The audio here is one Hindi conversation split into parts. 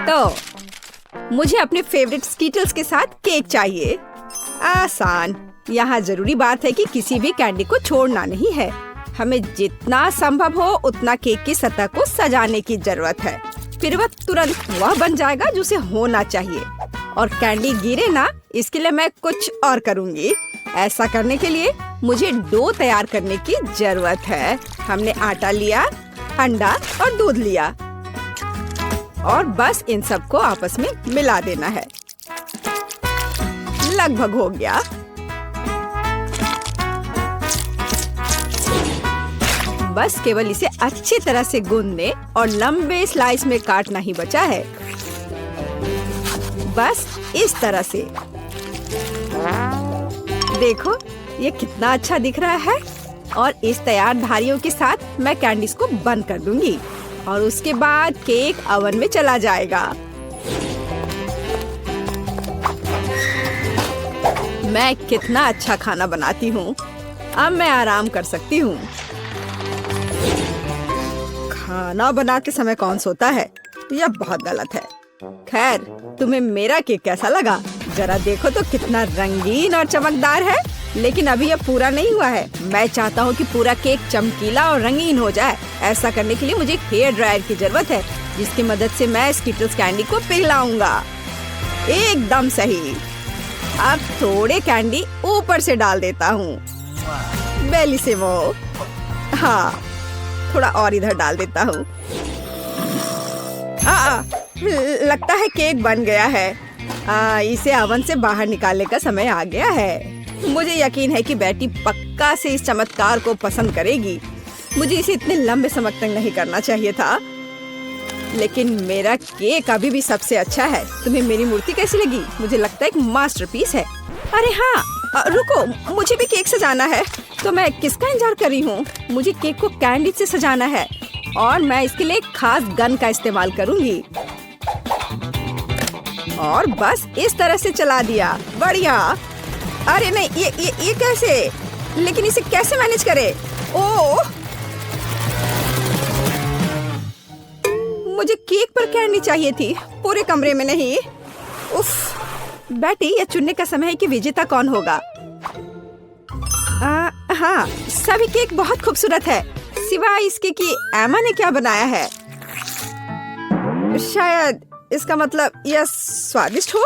तो मुझे अपने फेवरेट स्कीटल्स के साथ केक चाहिए। आसान। यहाँ जरूरी बात है कि किसी भी कैंडी को छोड़ना नहीं है। हमें जितना संभव हो उतना केक की सतह को सजाने की जरूरत है। फिर वह तुरंत वह बन जाएगा जो उसे होना चाहिए। और कैंडी गिरे ना, इसके लिए मैं कुछ और करूँगी। ऐसा करने के लिए मुझे डो तैयार करने की जरूरत है। हमने आटा लिया, अंडा और दूध लिया और बस इन सबको आपस में मिला देना है। लगभग हो गया। बस केवल इसे अच्छी तरह से गूंदने और लंबे स्लाइस में काटना ही बचा है। बस इस तरह से। देखो ये कितना अच्छा दिख रहा है। और इस तैयार धारियों के साथ मैं कैंडीज को बंद कर दूंगी और उसके बाद केक ओवन में चला जाएगा। मैं कितना अच्छा खाना बनाती हूँ। अब मैं आराम कर सकती हूँ। खाना बनाते समय कौन सोता है? यह बहुत गलत है। खैर, तुम्हें मेरा केक कैसा लगा? जरा देखो तो कितना रंगीन और चमकदार है। लेकिन अभी यह पूरा नहीं हुआ है। मैं चाहता हूँ कि पूरा केक चमकीला और रंगीन हो जाए। ऐसा करने के लिए मुझे एक हेयर ड्रायर की जरूरत है, जिसकी मदद से मैं स्कीटल्स कैंडी को पिघलाऊंगा। एकदम सही। अब थोड़े कैंडी ऊपर से डाल देता हूँ। बेलिसिमो। हाँ, थोड़ा और इधर डाल देता हूँ। लगता है केक बन गया है। इसे ओवन से बाहर निकालने का समय आ गया है। मुझे यकीन है कि बेटी पक्का से इस चमत्कार को पसंद करेगी। मुझे इसे इतने लंबे समय तक नहीं करना चाहिए था, लेकिन मेरा केक अभी भी सबसे अच्छा है। तुम्हें मेरी मूर्ति कैसी लगी? मुझे लगता है एक मास्टरपीस है। अरे हाँ, रुको, मुझे भी केक सजाना है। तो मैं किसका इंतजार कर रही हूँ? मुझे केक को कैंडी से सजाना है और मैं इसके लिए एक खास गन का इस्तेमाल करूँगी। और बस इस तरह से चला दिया। बढ़िया। अरे नहीं, ये कैसे? लेकिन इसे कैसे मैनेज करे? ओह, मुझे केक पर कैंडी चाहिए थी, पूरे कमरे में नहीं। उफ, बेटी, यह चुनने का समय है कि विजेता कौन होगा। हाँ, सभी केक बहुत खूबसूरत है, सिवाय इसके कि एमा ने क्या बनाया है। शायद इसका मतलब यह स्वादिष्ट हो,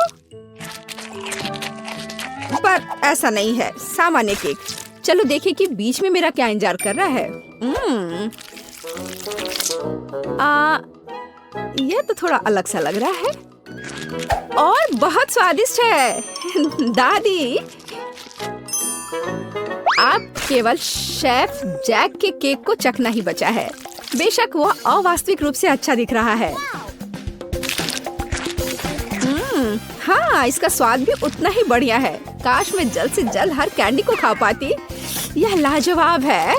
पर ऐसा नहीं है। सामान्य केक। चलो देखें कि बीच में मेरा क्या इंतजार कर रहा है। यह तो थोड़ा अलग सा लग रहा है और बहुत स्वादिष्ट है। दादी, आप केवल शेफ जैक के केक को चखना ही बचा है। बेशक वह अवास्तविक रूप से अच्छा दिख रहा है। हाँ, इसका स्वाद भी उतना ही बढ़िया है। काश मैं जल्द से जल्द हर कैंडी को खा पाती। यह लाजवाब है।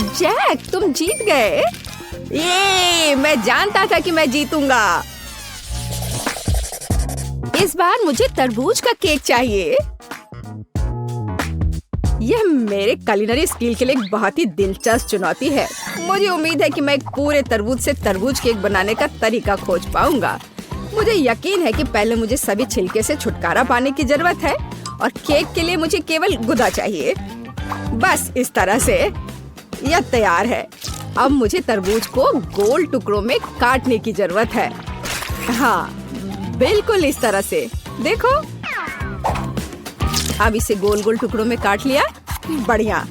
जैक, तुम जीत गए। ये मैं जानता था कि मैं जीतूंगा। इस बार मुझे तरबूज का केक चाहिए। यह मेरे कुलिनरी स्किल के लिए एक बहुत ही दिलचस्प चुनौती है। मुझे उम्मीद है कि मैं एक पूरे तरबूज से तरबूज केक बनाने का तरीका खोज पाऊंगा। मुझे यकीन है कि पहले मुझे सभी छिलके से छुटकारा पाने की जरूरत है और केक के लिए मुझे केवल गुदा चाहिए। बस इस तरह से यह तैयार है। अब मुझे तरबूज को गोल टुकड़ों में काटने की जरूरत है। हाँ, बिल्कुल इस तरह से। देखो, अब इसे गोल गोल टुकड़ों में काट लिया। बढ़िया।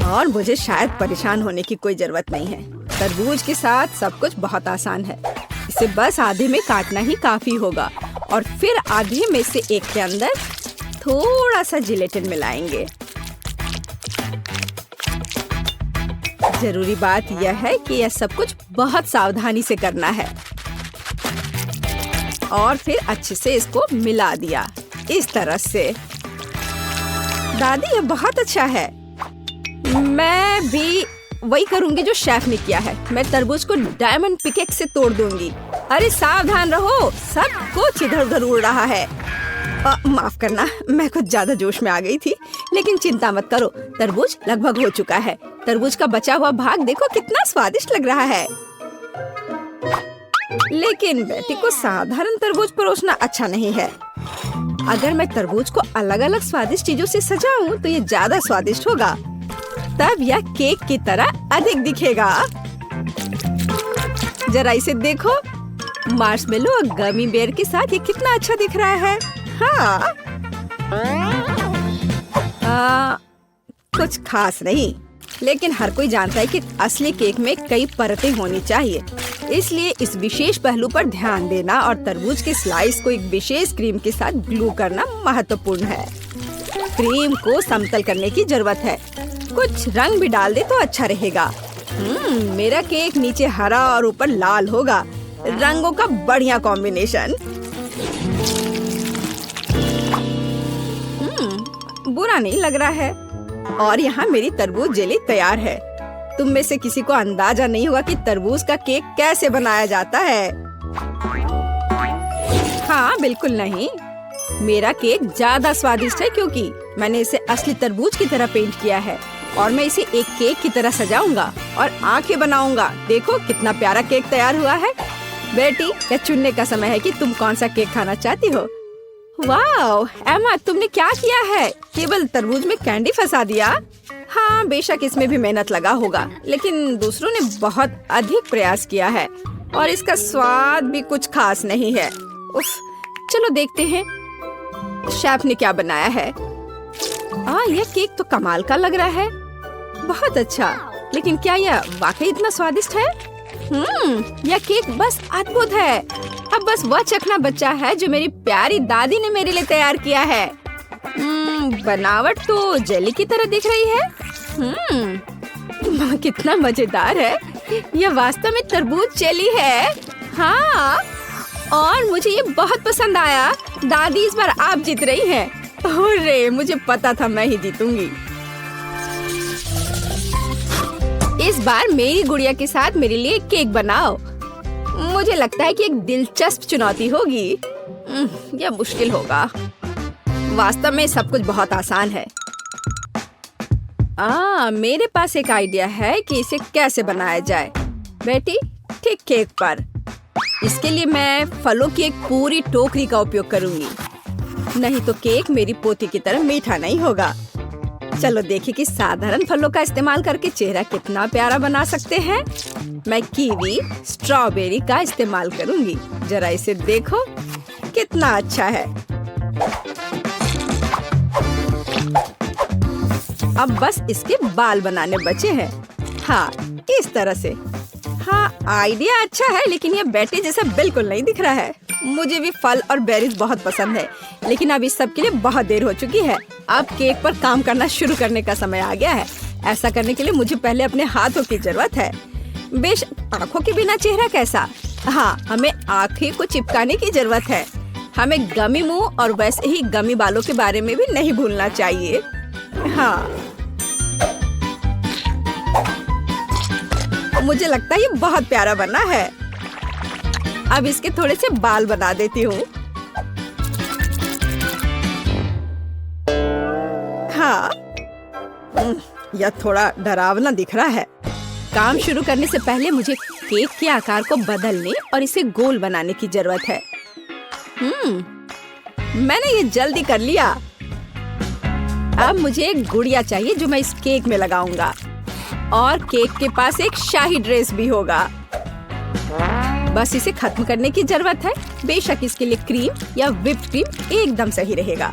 और मुझे शायद परेशान होने की कोई जरूरत नहीं है। तरबूज के साथ सब कुछ बहुत आसान है। इसे बस आधे में काटना ही काफी होगा और फिर आधे में से एक के अंदर थोड़ा सा जिलेटिन मिलाएंगे। जरूरी बात यह है कि यह सब कुछ बहुत सावधानी से करना है। और फिर अच्छे से इसको मिला दिया इस तरह से। दादी, यह बहुत अच्छा है। मैं भी वही करूंगी जो शेफ ने किया है। मैं तरबूज को डायमंड पिकेक्स से तोड़ दूंगी। अरे सावधान रहो, सब कुछ इधर उधर उड़ रहा है। माफ करना, मैं कुछ ज्यादा जोश में आ गई थी। लेकिन चिंता मत करो, तरबूज लगभग हो चुका है। तरबूज का बचा हुआ भाग देखो कितना स्वादिष्ट लग रहा है। लेकिन बेटी को साधारण तरबूज परोसना अच्छा नहीं है। अगर मैं तरबूज को अलग अलग स्वादिष्ट चीजों से सजाऊं तो ये ज्यादा स्वादिष्ट होगा। तब यह केक की तरह अधिक दिखेगा। जरा इसे देखो, मार्शमेलो और गमी बेयर के साथ ये कितना अच्छा दिख रहा है। हाँ, कुछ खास नहीं, लेकिन हर कोई जानता है कि असली केक में कई परतें होनी चाहिए। इसलिए इस विशेष पहलू पर ध्यान देना और तरबूज के स्लाइस को एक विशेष क्रीम के साथ ग्लू करना महत्वपूर्ण है। क्रीम को समतल करने की जरूरत है। कुछ रंग भी डाल दे तो अच्छा रहेगा। मेरा केक नीचे हरा और ऊपर लाल होगा। रंगों का बढ़िया कॉम्बिनेशन। बुरा नहीं लग रहा है। और यहाँ मेरी तरबूज जेली तैयार है। तुम में से किसी को अंदाजा नहीं होगा कि तरबूज का केक कैसे बनाया जाता है। हाँ, बिल्कुल नहीं। मेरा केक ज्यादा स्वादिष्ट है क्योंकि मैंने इसे असली तरबूज की तरह पेंट किया है और मैं इसे एक केक की तरह सजाऊंगा और आंखें बनाऊंगा। देखो कितना प्यारा केक तैयार हुआ है। बेटी, यह चुनने का समय है कि तुम कौन सा केक खाना चाहती हो। वाह एमा, तुमने क्या किया है? केवल तरबूज में कैंडी फंसा दिया। हाँ, बेशक इसमें भी मेहनत लगा होगा, लेकिन दूसरों ने बहुत अधिक प्रयास किया है और इसका स्वाद भी कुछ खास नहीं है। उफ, चलो देखते हैं शेफ ने क्या बनाया है। यह केक तो कमाल का लग रहा है। बहुत अच्छा, लेकिन क्या यह वाकई इतना स्वादिष्ट है? यह केक बस अद्भुत है। अब बस वह चखना बचा है जो मेरी प्यारी दादी ने मेरे लिए तैयार किया है। बनावट तो जेली की तरह दिख रही है। कितना मजेदार है। यह वास्तव में तरबूज जेली है। हाँ, और मुझे ये बहुत पसंद आया। दादी, इस बार आप जीत रही हैं। अरे, मुझे पता था मैं ही जीतूंगी। इस बार मेरी गुड़िया के साथ मेरे लिए केक बनाओ। मुझे लगता है कि एक दिलचस्प चुनौती होगी। यह मुश्किल होगा। वास्तव में सब कुछ बहुत आसान है। मेरे पास एक आइडिया है कि इसे कैसे बनाया जाए। बेटी, ठीक केक पर। इसके लिए मैं फलों की एक पूरी टोकरी का उपयोग करूंगी। नहीं तो केक मेरी पोती की तरह मीठा नहीं होगा। चलो देखिए कि साधारण फलों का इस्तेमाल करके चेहरा कितना प्यारा बना सकते हैं। मैं कीवी, स्ट्रॉबेरी का इस्तेमाल करूंगी। जरा इसे देखो, कितना अच्छा है। अब बस इसके बाल बनाने बचे हैं। हाँ, इस तरह से। हाँ, आइडिया अच्छा है, लेकिन ये बैटे जैसा बिल्कुल नहीं दिख रहा है। मुझे भी फल और बेरीज बहुत पसंद है, लेकिन अब इस सब के लिए बहुत देर हो चुकी है। अब केक पर काम करना शुरू करने का समय आ गया है। ऐसा करने के लिए मुझे पहले अपने हाथों की जरूरत है। बेशक आँखों के बिना चेहरा कैसा। हाँ, हमें आँखें को चिपकाने की जरूरत है। हमें गमी मुंह और वैसे ही गमी बालों के बारे में भी नहीं भूलना चाहिए। हाँ, मुझे लगता है ये बहुत प्यारा बना है। अब इसके थोड़े से बाल बना देती हूँ। हाँ, यह थोड़ा डरावना दिख रहा है। काम शुरू करने से पहले मुझे केक के आकार को बदलने और इसे गोल बनाने की जरूरत है। मैंने ये जल्दी कर लिया। अब मुझे एक गुड़िया चाहिए जो मैं इस केक में लगाऊंगा, और केक के पास एक शाही ड्रेस भी होगा। बस इसे खत्म करने की जरूरत है। बेशक इसके लिए क्रीम या व्हिप्ड क्रीम एकदम सही रहेगा।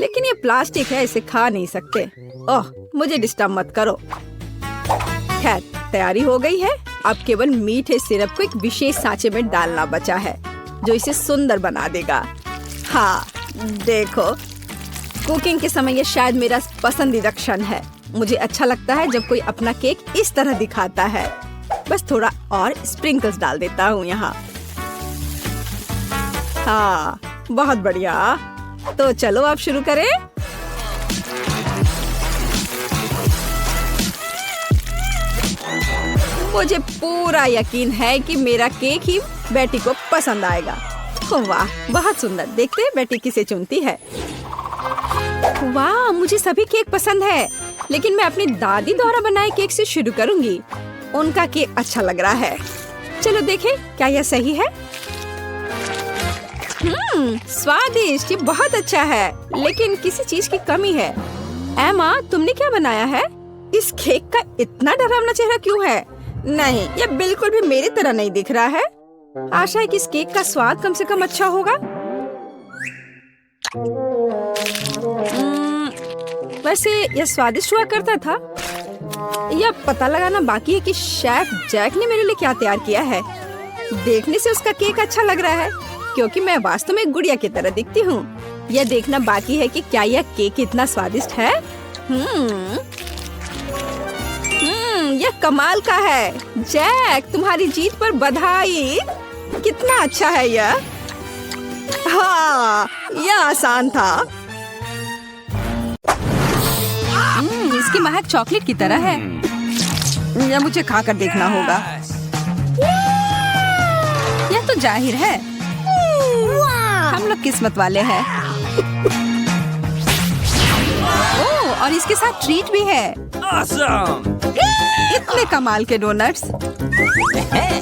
लेकिन ये प्लास्टिक है, इसे खा नहीं सकते। ओह, मुझे डिस्टर्ब मत करो। खैर, तैयारी हो गई है। अब केवल मीठे सिरप को एक विशेष सांचे में डालना बचा है, जो इसे सुंदर बना देगा। हाँ, देखो, कुकिंग के समय ये शायद मेरा पसंदीदा क्षण है। मुझे अच्छा लगता है जब कोई अपना केक इस तरह दिखाता है। बस थोड़ा और स्प्रिंकल्स डाल देता हूँ यहाँ। हाँ, बहुत बढ़िया। तो चलो अब शुरू करें। मुझे पूरा यकीन है कि मेरा केक ही बेटी को पसंद आएगा। वाह, बहुत सुंदर। देखते हैं बेटी किसे चुनती है। वाह, मुझे सभी केक पसंद है, लेकिन मैं अपनी दादी द्वारा बनाए केक से शुरू करूंगी। उनका केक अच्छा लग रहा है। चलो देखें क्या यह सही है। स्वादिष्ट, ये बहुत अच्छा है, लेकिन किसी चीज की कमी है। एमा, तुमने क्या बनाया है? इस केक का इतना डरावना चेहरा क्यों है? नहीं, यह बिल्कुल भी मेरी तरह नहीं दिख रहा है। आशा है कि इस केक का स्वाद कम से कम अच्छा होगा। वैसे यह स्वादिष्ट हुआ करता था। यह पता लगाना बाकी है कि शेफ जैक ने मेरे लिए क्या तैयार किया है। देखने से उसका केक अच्छा लग रहा है, क्योंकि मैं वास्तव में एक गुड़िया की तरह दिखती हूँ। यह देखना बाकी है कि क्या यह केक इतना स्वादिष्ट है। यह कमाल का है। जैक, तुम्हारी जीत पर बधाई। कितना अच्छा है यह। हाँ, यह आसान था। इसकी महक चॉकलेट की तरह है। यह मुझे खाकर देखना होगा। यह तो जाहिर है। हम लोग किस्मत वाले हैं। ओह, और इसके साथ ट्रीट भी है। Awesome! इतने कमाल के डोनट्स।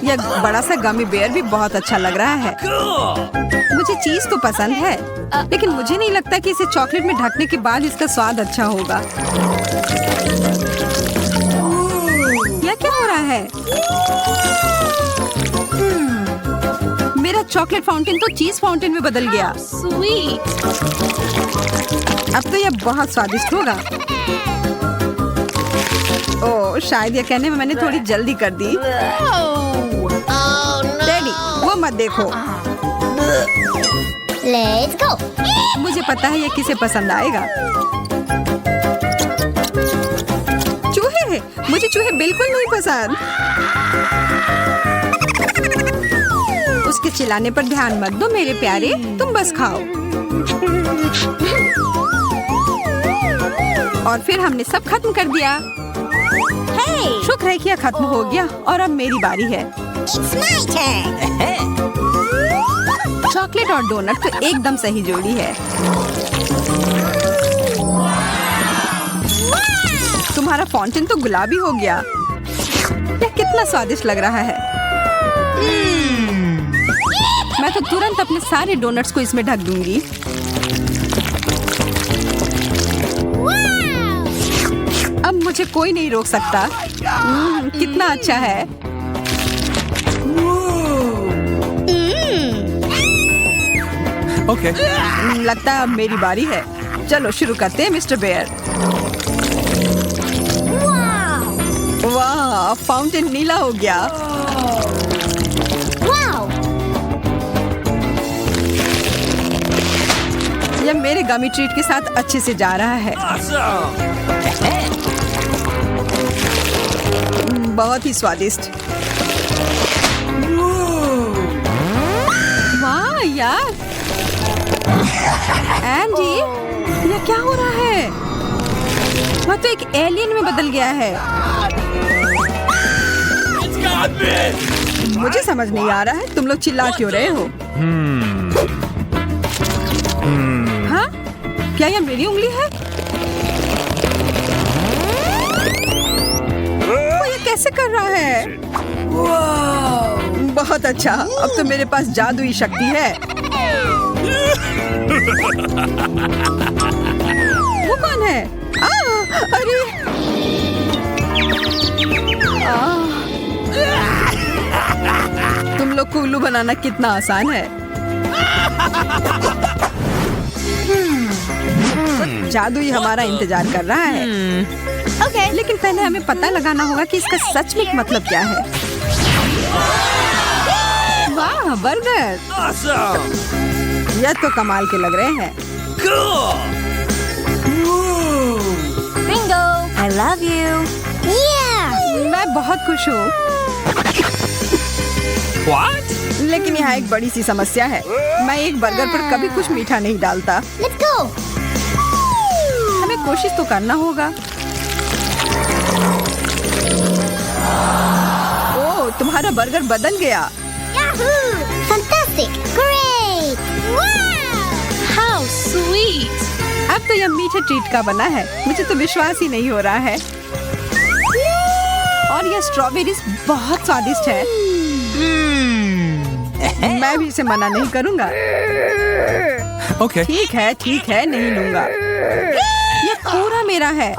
यह बड़ा सा गमी बेयर भी बहुत अच्छा लग रहा है। Cool! मुझे चीज तो पसंद है, लेकिन मुझे नहीं लगता कि इसे चॉकलेट में ढकने के बाद इसका स्वाद अच्छा होगा। यह क्या हो रहा है? मेरा चॉकलेट फाउंटेन तो चीज फाउंटेन में बदल गया। Sweet. अब तो यह बहुत स्वादिष्ट होगा। ओह, शायद यह कहने में मैंने थोड़ी जल्दी कर दी। डैडी, वो मत देखो। Let's go. मुझे पता है ये किसे पसंद आएगा। चूहे, मुझे चूहे बिल्कुल नहीं पसंद। उसके चिल्लाने पर ध्यान मत दो मेरे प्यारे, तुम बस खाओ। और फिर हमने सब खत्म कर दिया। Hey, शुक्र है कि यह खत्म हो गया और अब मेरी बारी है। it's my turn. चॉकलेट और डोनट तो एकदम सही जोड़ी है। तुम्हारा फाउंटेन तो गुलाबी हो गया। यह कितना स्वादिष्ट लग रहा है। मैं तो तुरंत अपने सारे डोनट्स को इसमें ढक दूंगी। अब मुझे कोई नहीं रोक सकता। कितना अच्छा है। Okay. लगता है अब मेरी बारी है। चलो शुरू करते हैं मिस्टर बेयर। वाह, फाउंटेन नीला हो गया। Wow. यह मेरे गमी ट्रीट के साथ अच्छे से जा रहा है। Awesome! बहुत ही स्वादिष्ट। वाह यार, एंडी, यह क्या हो रहा है? वह तो एक एलियन में बदल गया है। It's got me! मुझे समझ नहीं आ रहा है तुम लोग चिल्ला क्यों रहे हो? हाँ? क्या यह मेरी उंगली है? वो ये कैसे कर रहा है? बहुत अच्छा, अब तो मेरे पास जादुई शक्ति है। वो कौन है? अरे! तुम लोग को उल्लू बनाना कितना आसान है। जादू ही हमारा इंतजार कर रहा है। Okay. लेकिन पहले हमें पता लगाना होगा कि इसका सच में मतलब क्या है। वाह, बर्गर! Awesome! यह तो कमाल के लग रहे हैं। Cool! Bingo. I love you. Yeah. मैं बहुत खुश हूँ। What? लेकिन यहाँ एक बड़ी सी समस्या है। मैं एक बर्गर पर कभी कुछ मीठा नहीं डालता। Let's go. हमें कोशिश तो करना होगा। ओह, तुम्हारा बर्गर बदल गया। Yahoo! Fantastic. Great. Wow. How sweet! अब तो यह मीठे ट्रीट का बना है। मुझे तो विश्वास ही नहीं हो रहा है। और यह स्ट्रॉबेरीज बहुत स्वादिष्ट है। मैं भी इसे मना नहीं करूंगा। Okay. ठीक है, नहीं लूंगा। यह पूरा मेरा है।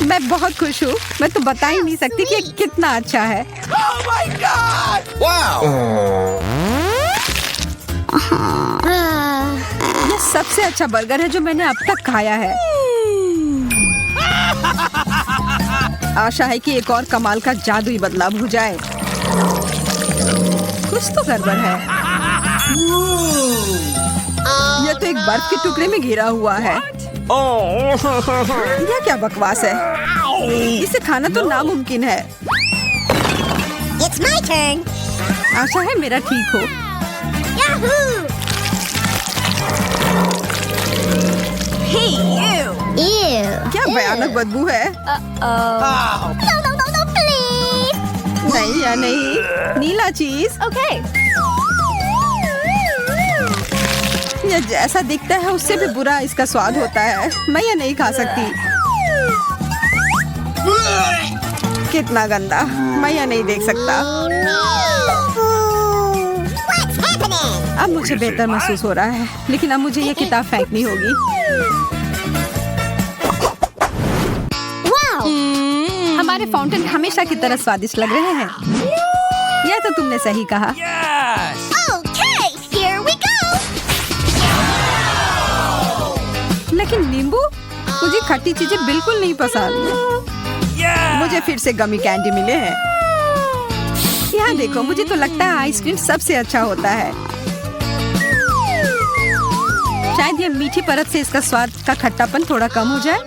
मैं बहुत खुश हूँ। मैं तो बता ही नहीं सकती कि ये कितना अच्छा है। Oh my God! Wow! यह सबसे अच्छा बर्गर है जो मैंने अब तक खाया है। आशा है कि एक और कमाल का जादुई बदलाव हो जाए। कुछ तो गड़बड़ है। यह तो एक बर्फ के टुकड़े में घिरा हुआ है। यह क्या बकवास है? इसे खाना तो नामुमकिन है। It's my turn. आशा है मेरा ठीक हो। Yahoo! Hey, you! Ew. क्या भयानक बदबू है। No, no, no, no, please! नहीं या नहीं, नीला चीज। Okay. यह जैसा दिखता है उससे भी बुरा इसका स्वाद होता है। मैं यह नहीं खा सकती। कितना गंदा। मैं यह नहीं देख सकता। What's happening? अब मुझे बेहतर महसूस हो रहा है, लेकिन अब मुझे यह किताब फेंकनी होगी। Wow! हमारे फाउंटेन हमेशा की तरह स्वादिष्ट लग रहे हैं। यह तो तुमने सही कहा। Yes! Okay, here we go! लेकिन नींबू, मुझे खट्टी चीजें बिल्कुल नहीं पसंद। Yeah! मुझे फिर से गमी कैंडी मिले हैं। यहाँ देखो, मुझे तो लगता है आइसक्रीम सबसे अच्छा होता है। शायद ये मीठी परत से इसका स्वाद का खट्टापन थोड़ा कम हो जाए।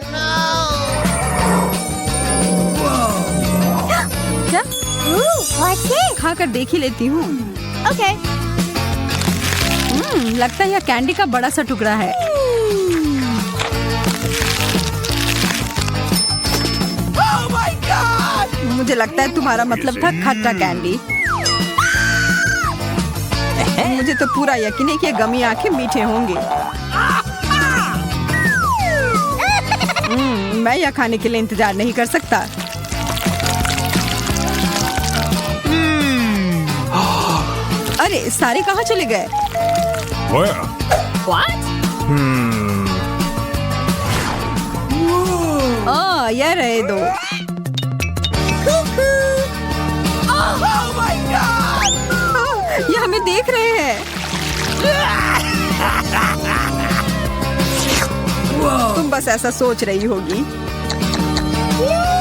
क्या? Ooh, what's this? खाकर देख ही लेती हूँ। Okay. लगता है यह कैंडी का बड़ा सा टुकड़ा है। Oh my God! मुझे लगता है तुम्हारा मतलब था खट्टा कैंडी। मुझे तो पूरा यकीन है कि ये गमी आंखें मीठे होंगे। मैं यह खाने के लिए इंतजार नहीं कर सकता। अरे सारे कहाँ चले गए? Where? What? यह रहे दो। Oh my God! ये हमें देख रहे हैं। तुम बस ऐसा सोच रही होगी।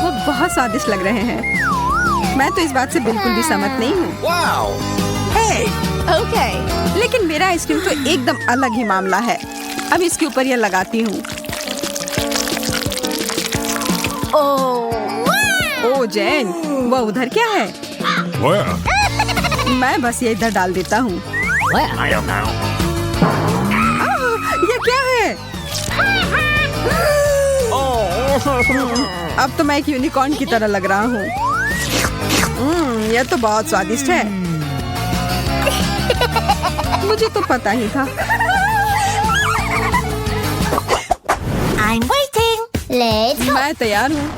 वो बहुत स्वादिष्ट लग रहे हैं। मैं तो इस बात से बिल्कुल भी सहमत नहीं हूँ। Wow! Hey! Okay. लेकिन मेरा आइसक्रीम तो एकदम अलग ही मामला है। अब इसके ऊपर यह लगाती हूँ। ओ जेन, वो उधर क्या है? Where? मैं बस ये इधर डाल देता हूँ। I don't know. ये क्या है? अब तो मैं एक यूनिकॉर्न की तरह लग रहा हूँ। यह तो बहुत स्वादिष्ट है। मुझे तो पता ही था। I'm waiting. Let's go. मैं तैयार हूँ।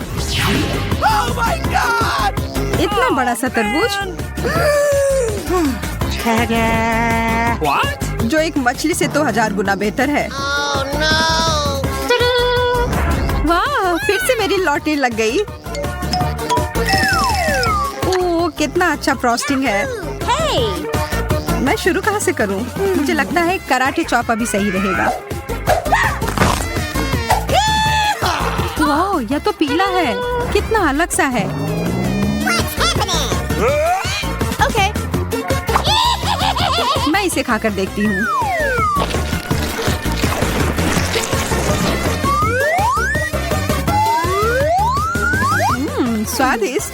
Oh my God! इतना बड़ा सा तरबूज What? जो एक मछली से तो 1000 गुना बेहतर है। Oh no. वाह, फिर से मेरी लॉटरी लग गई। ओह, कितना अच्छा फ्रॉस्टिंग है। Hey. मैं शुरू कहाँ से करूँ? मुझे लगता है कराटे चॉप अभी सही रहेगा। वाह, यह तो पीला है। कितना अलग सा है। What's happening? Okay. मैं इसे खाकर देखती हूँ। स्वादिष्ट।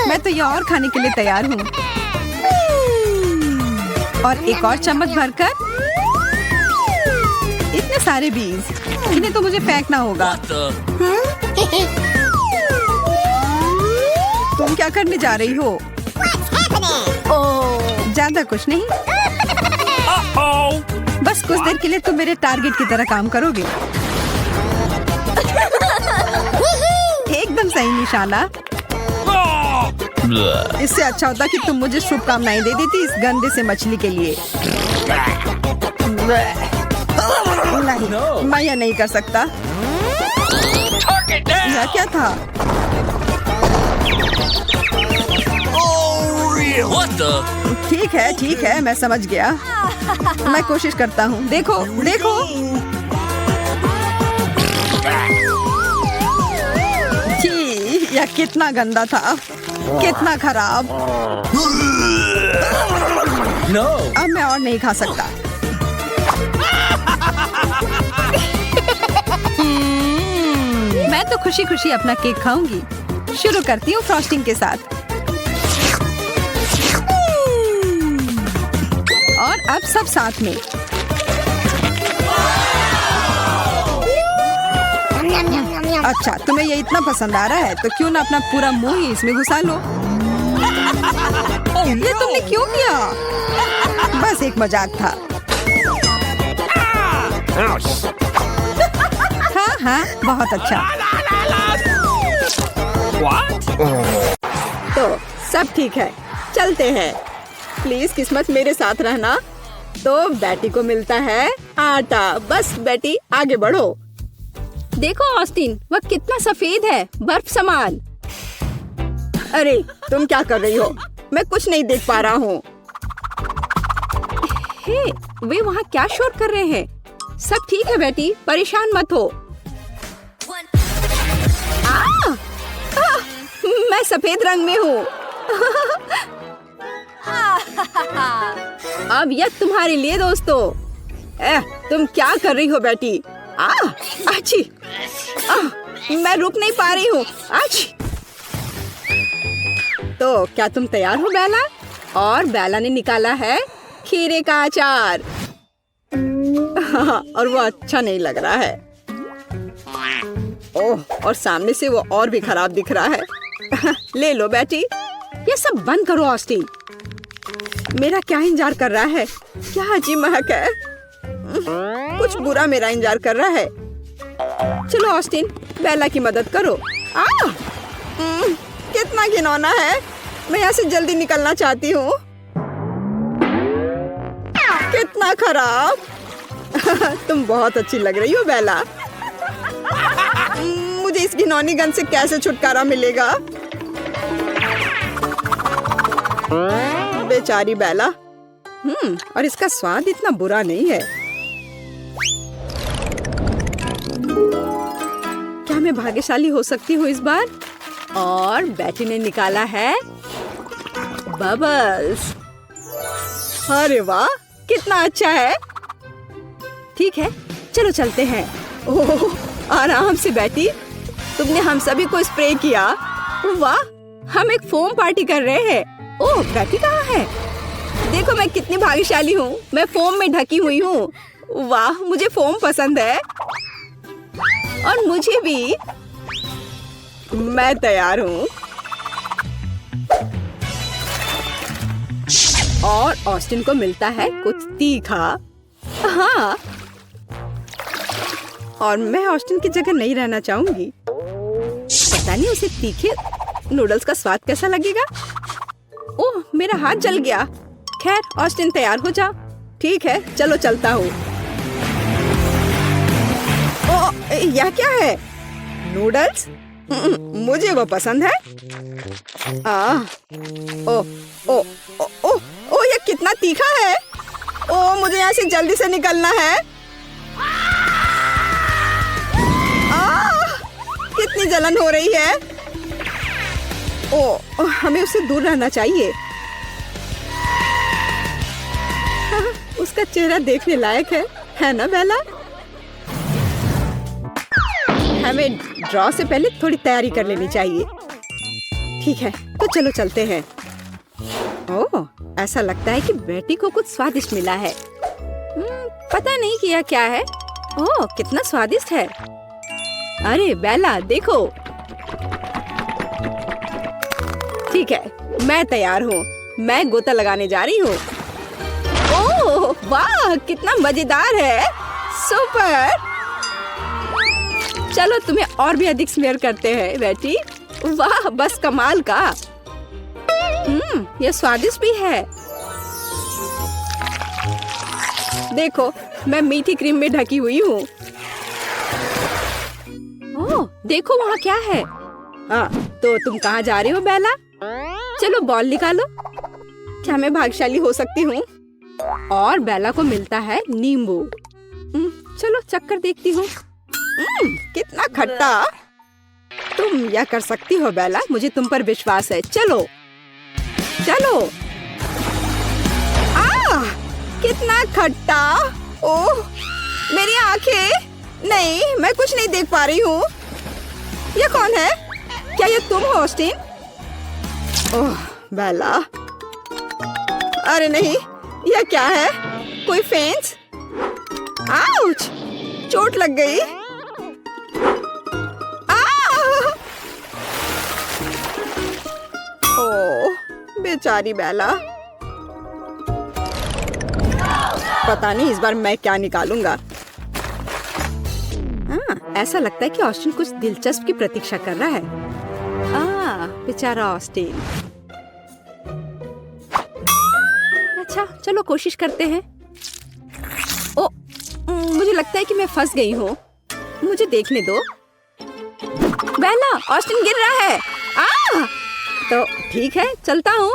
मैं तो यह और खाने के लिए तैयार हूँ। और एक और चम्मच भरकर। इतने सारे बीज, इन्हें तो मुझे फेंकना होगा। तुम क्या करने जा रही हो? What's happening? ज्यादा कुछ नहीं। Uh-oh! बस कुछ देर के लिए तुम मेरे टारगेट की तरह काम करोगे। एकदम सही निशाना। इससे अच्छा होता कि तुम मुझे शुभकामनाएं दे देती इस गंदे से मछली के लिए। नहीं, मैं यह नहीं कर सकता। यह क्या था? ठीक है, मैं समझ गया। मैं कोशिश करता हूँ। देखो, देखो। जी, यह कितना गंदा था, कितना खराब। अब मैं और नहीं खा सकता। मैं तो खुशी खुशी अपना केक खाऊंगी। शुरू करती हूँ फ्रॉस्टिंग के साथ। और अब सब साथ में। अच्छा, तुम्हें ये इतना पसंद आ रहा है तो क्यों ना अपना पूरा मुंह ही इसमें घुसा लो। ये तुमने क्यों किया? बस एक मजाक था। हाँ, बहुत अच्छा। तो सब ठीक है, चलते हैं। प्लीज किस्मत मेरे साथ रहना। तो बेटी को मिलता है आटा। बस बेटी आगे बढ़ो। देखो ऑस्टिन, वह कितना सफेद है, बर्फ समान। अरे तुम क्या कर रही हो? मैं कुछ नहीं देख पा रहा हूँ। हे, वे वहाँ क्या शोर कर रहे हैं? सब ठीक है बेटी, परेशान मत हो। मैं सफेद रंग में हूँ। अब यह तुम्हारे लिए दोस्तों। तुम क्या कर रही हो बेटी? आची, मैं रुक नहीं पा रही हूँ। आची। तो क्या तुम तैयार हो बेला? और बेला ने निकाला है खीरे का अचार। और वो अच्छा नहीं लग रहा है। ओह, और सामने से वो और भी खराब दिख रहा है। ले लो बेटी। ये सब बंद करो ऑस्टिन। मेरा क्या इंतजार कर रहा है? क्या अजीब महक है। कुछ बुरा मेरा इंतजार कर रहा है। चलो ऑस्टिन, बेला की मदद करो। कितना घिनौना है। मैं यहाँ से जल्दी निकलना चाहती हूँ। कितना खराब। तुम बहुत अच्छी लग रही हो बेला। मुझे इस घिनौनी गंध से कैसे छुटकारा मिलेगा? बेचारी बेला। और इसका स्वाद इतना बुरा नहीं है। क्या मैं भाग्यशाली हो सकती हूँ इस बार? और बेटी ने निकाला है बबल्स। अरे वाह, कितना अच्छा है। ठीक है, चलो चलते हैं। ओह, आराम से बेटी। तुमने हम सभी को स्प्रे किया। वाह, हम एक फोम पार्टी कर रहे हैं। ओह, बेटी कहाँ है? देखो मैं कितनी भाग्यशाली हूँ। मैं फोम में ढकी हुई हूँ। वाह, मुझे फोम पसंद है। और मुझे भी। मैं तैयार हूँ। और ऑस्टिन को मिलता है कुछ तीखा। हाँ, और मैं ऑस्टिन की जगह नहीं रहना चाहूंगी। पता नहीं उसे तीखे नूडल्स का स्वाद कैसा लगेगा। ओह, मेरा हाथ जल गया। खैर, ऑस्टिन तैयार हो जा। ठीक है, चलो चलता हूँ। ओह, यह क्या है? नूडल्स? मुझे वो पसंद है। ओह, ओह, ओह, ओह, यह कितना तीखा है। ओह, मुझे यहाँ से जल्दी से निकलना है। कितनी जलन हो रही है। ओह, हमें उससे दूर रहना चाहिए। उसका चेहरा देखने लायक है ना बेला? हमें ड्रॉ से पहले थोड़ी तैयारी कर लेनी चाहिए। ठीक है, तो चलो चलते हैं। ओह, ऐसा लगता है कि बेटी को कुछ स्वादिष्ट मिला है। पता नहीं कि यह क्या है। ओह, कितना स्वादिष्ट है। अरे बेला, देखो। ठीक है, मैं तैयार हूँ। मैं गोता लगाने जा रही हूँ। ओह वाह कितना मजेदार है, सुपर। चलो तुम्हें और भी अधिक स्मेयर करते हैं बेटी। वाह बस कमाल का। ये स्वादिष्ट भी है। देखो मैं मीठी क्रीम में ढकी हुई हूँ। ओह देखो वहाँ क्या है। हाँ तो तुम कहाँ जा रही हो बेला? चलो बॉल निकालो। क्या मैं भाग्यशाली हो सकती हूँ? और बेला को मिलता है नींबू। चलो चक्कर देखती हूँ। कितना खट्टा। तुम यह कर सकती हो बेला, मुझे तुम पर विश्वास है। चलो चलो। कितना खट्टा। ओह मेरी आंखें। नहीं मैं कुछ नहीं देख पा रही हूँ। ये कौन है? क्या ये तुम हो ऑस्टिन? ओह बेला। अरे नहीं, यह क्या है? कोई फेंस? आउच! चोट लग गई। ओह बेचारी बेला। पता नहीं इस बार मैं क्या निकालूंगा। ऐसा लगता है कि ऑस्टिन कुछ दिलचस्प की प्रतीक्षा कर रहा है। बेचारा ऑस्टिन। अच्छा चलो कोशिश करते हैं। ओ मुझे लगता है कि मैं फंस गई हूँ। मुझे देखने दो। बेला ऑस्टिन गिर रहा है। तो ठीक है चलता हूँ।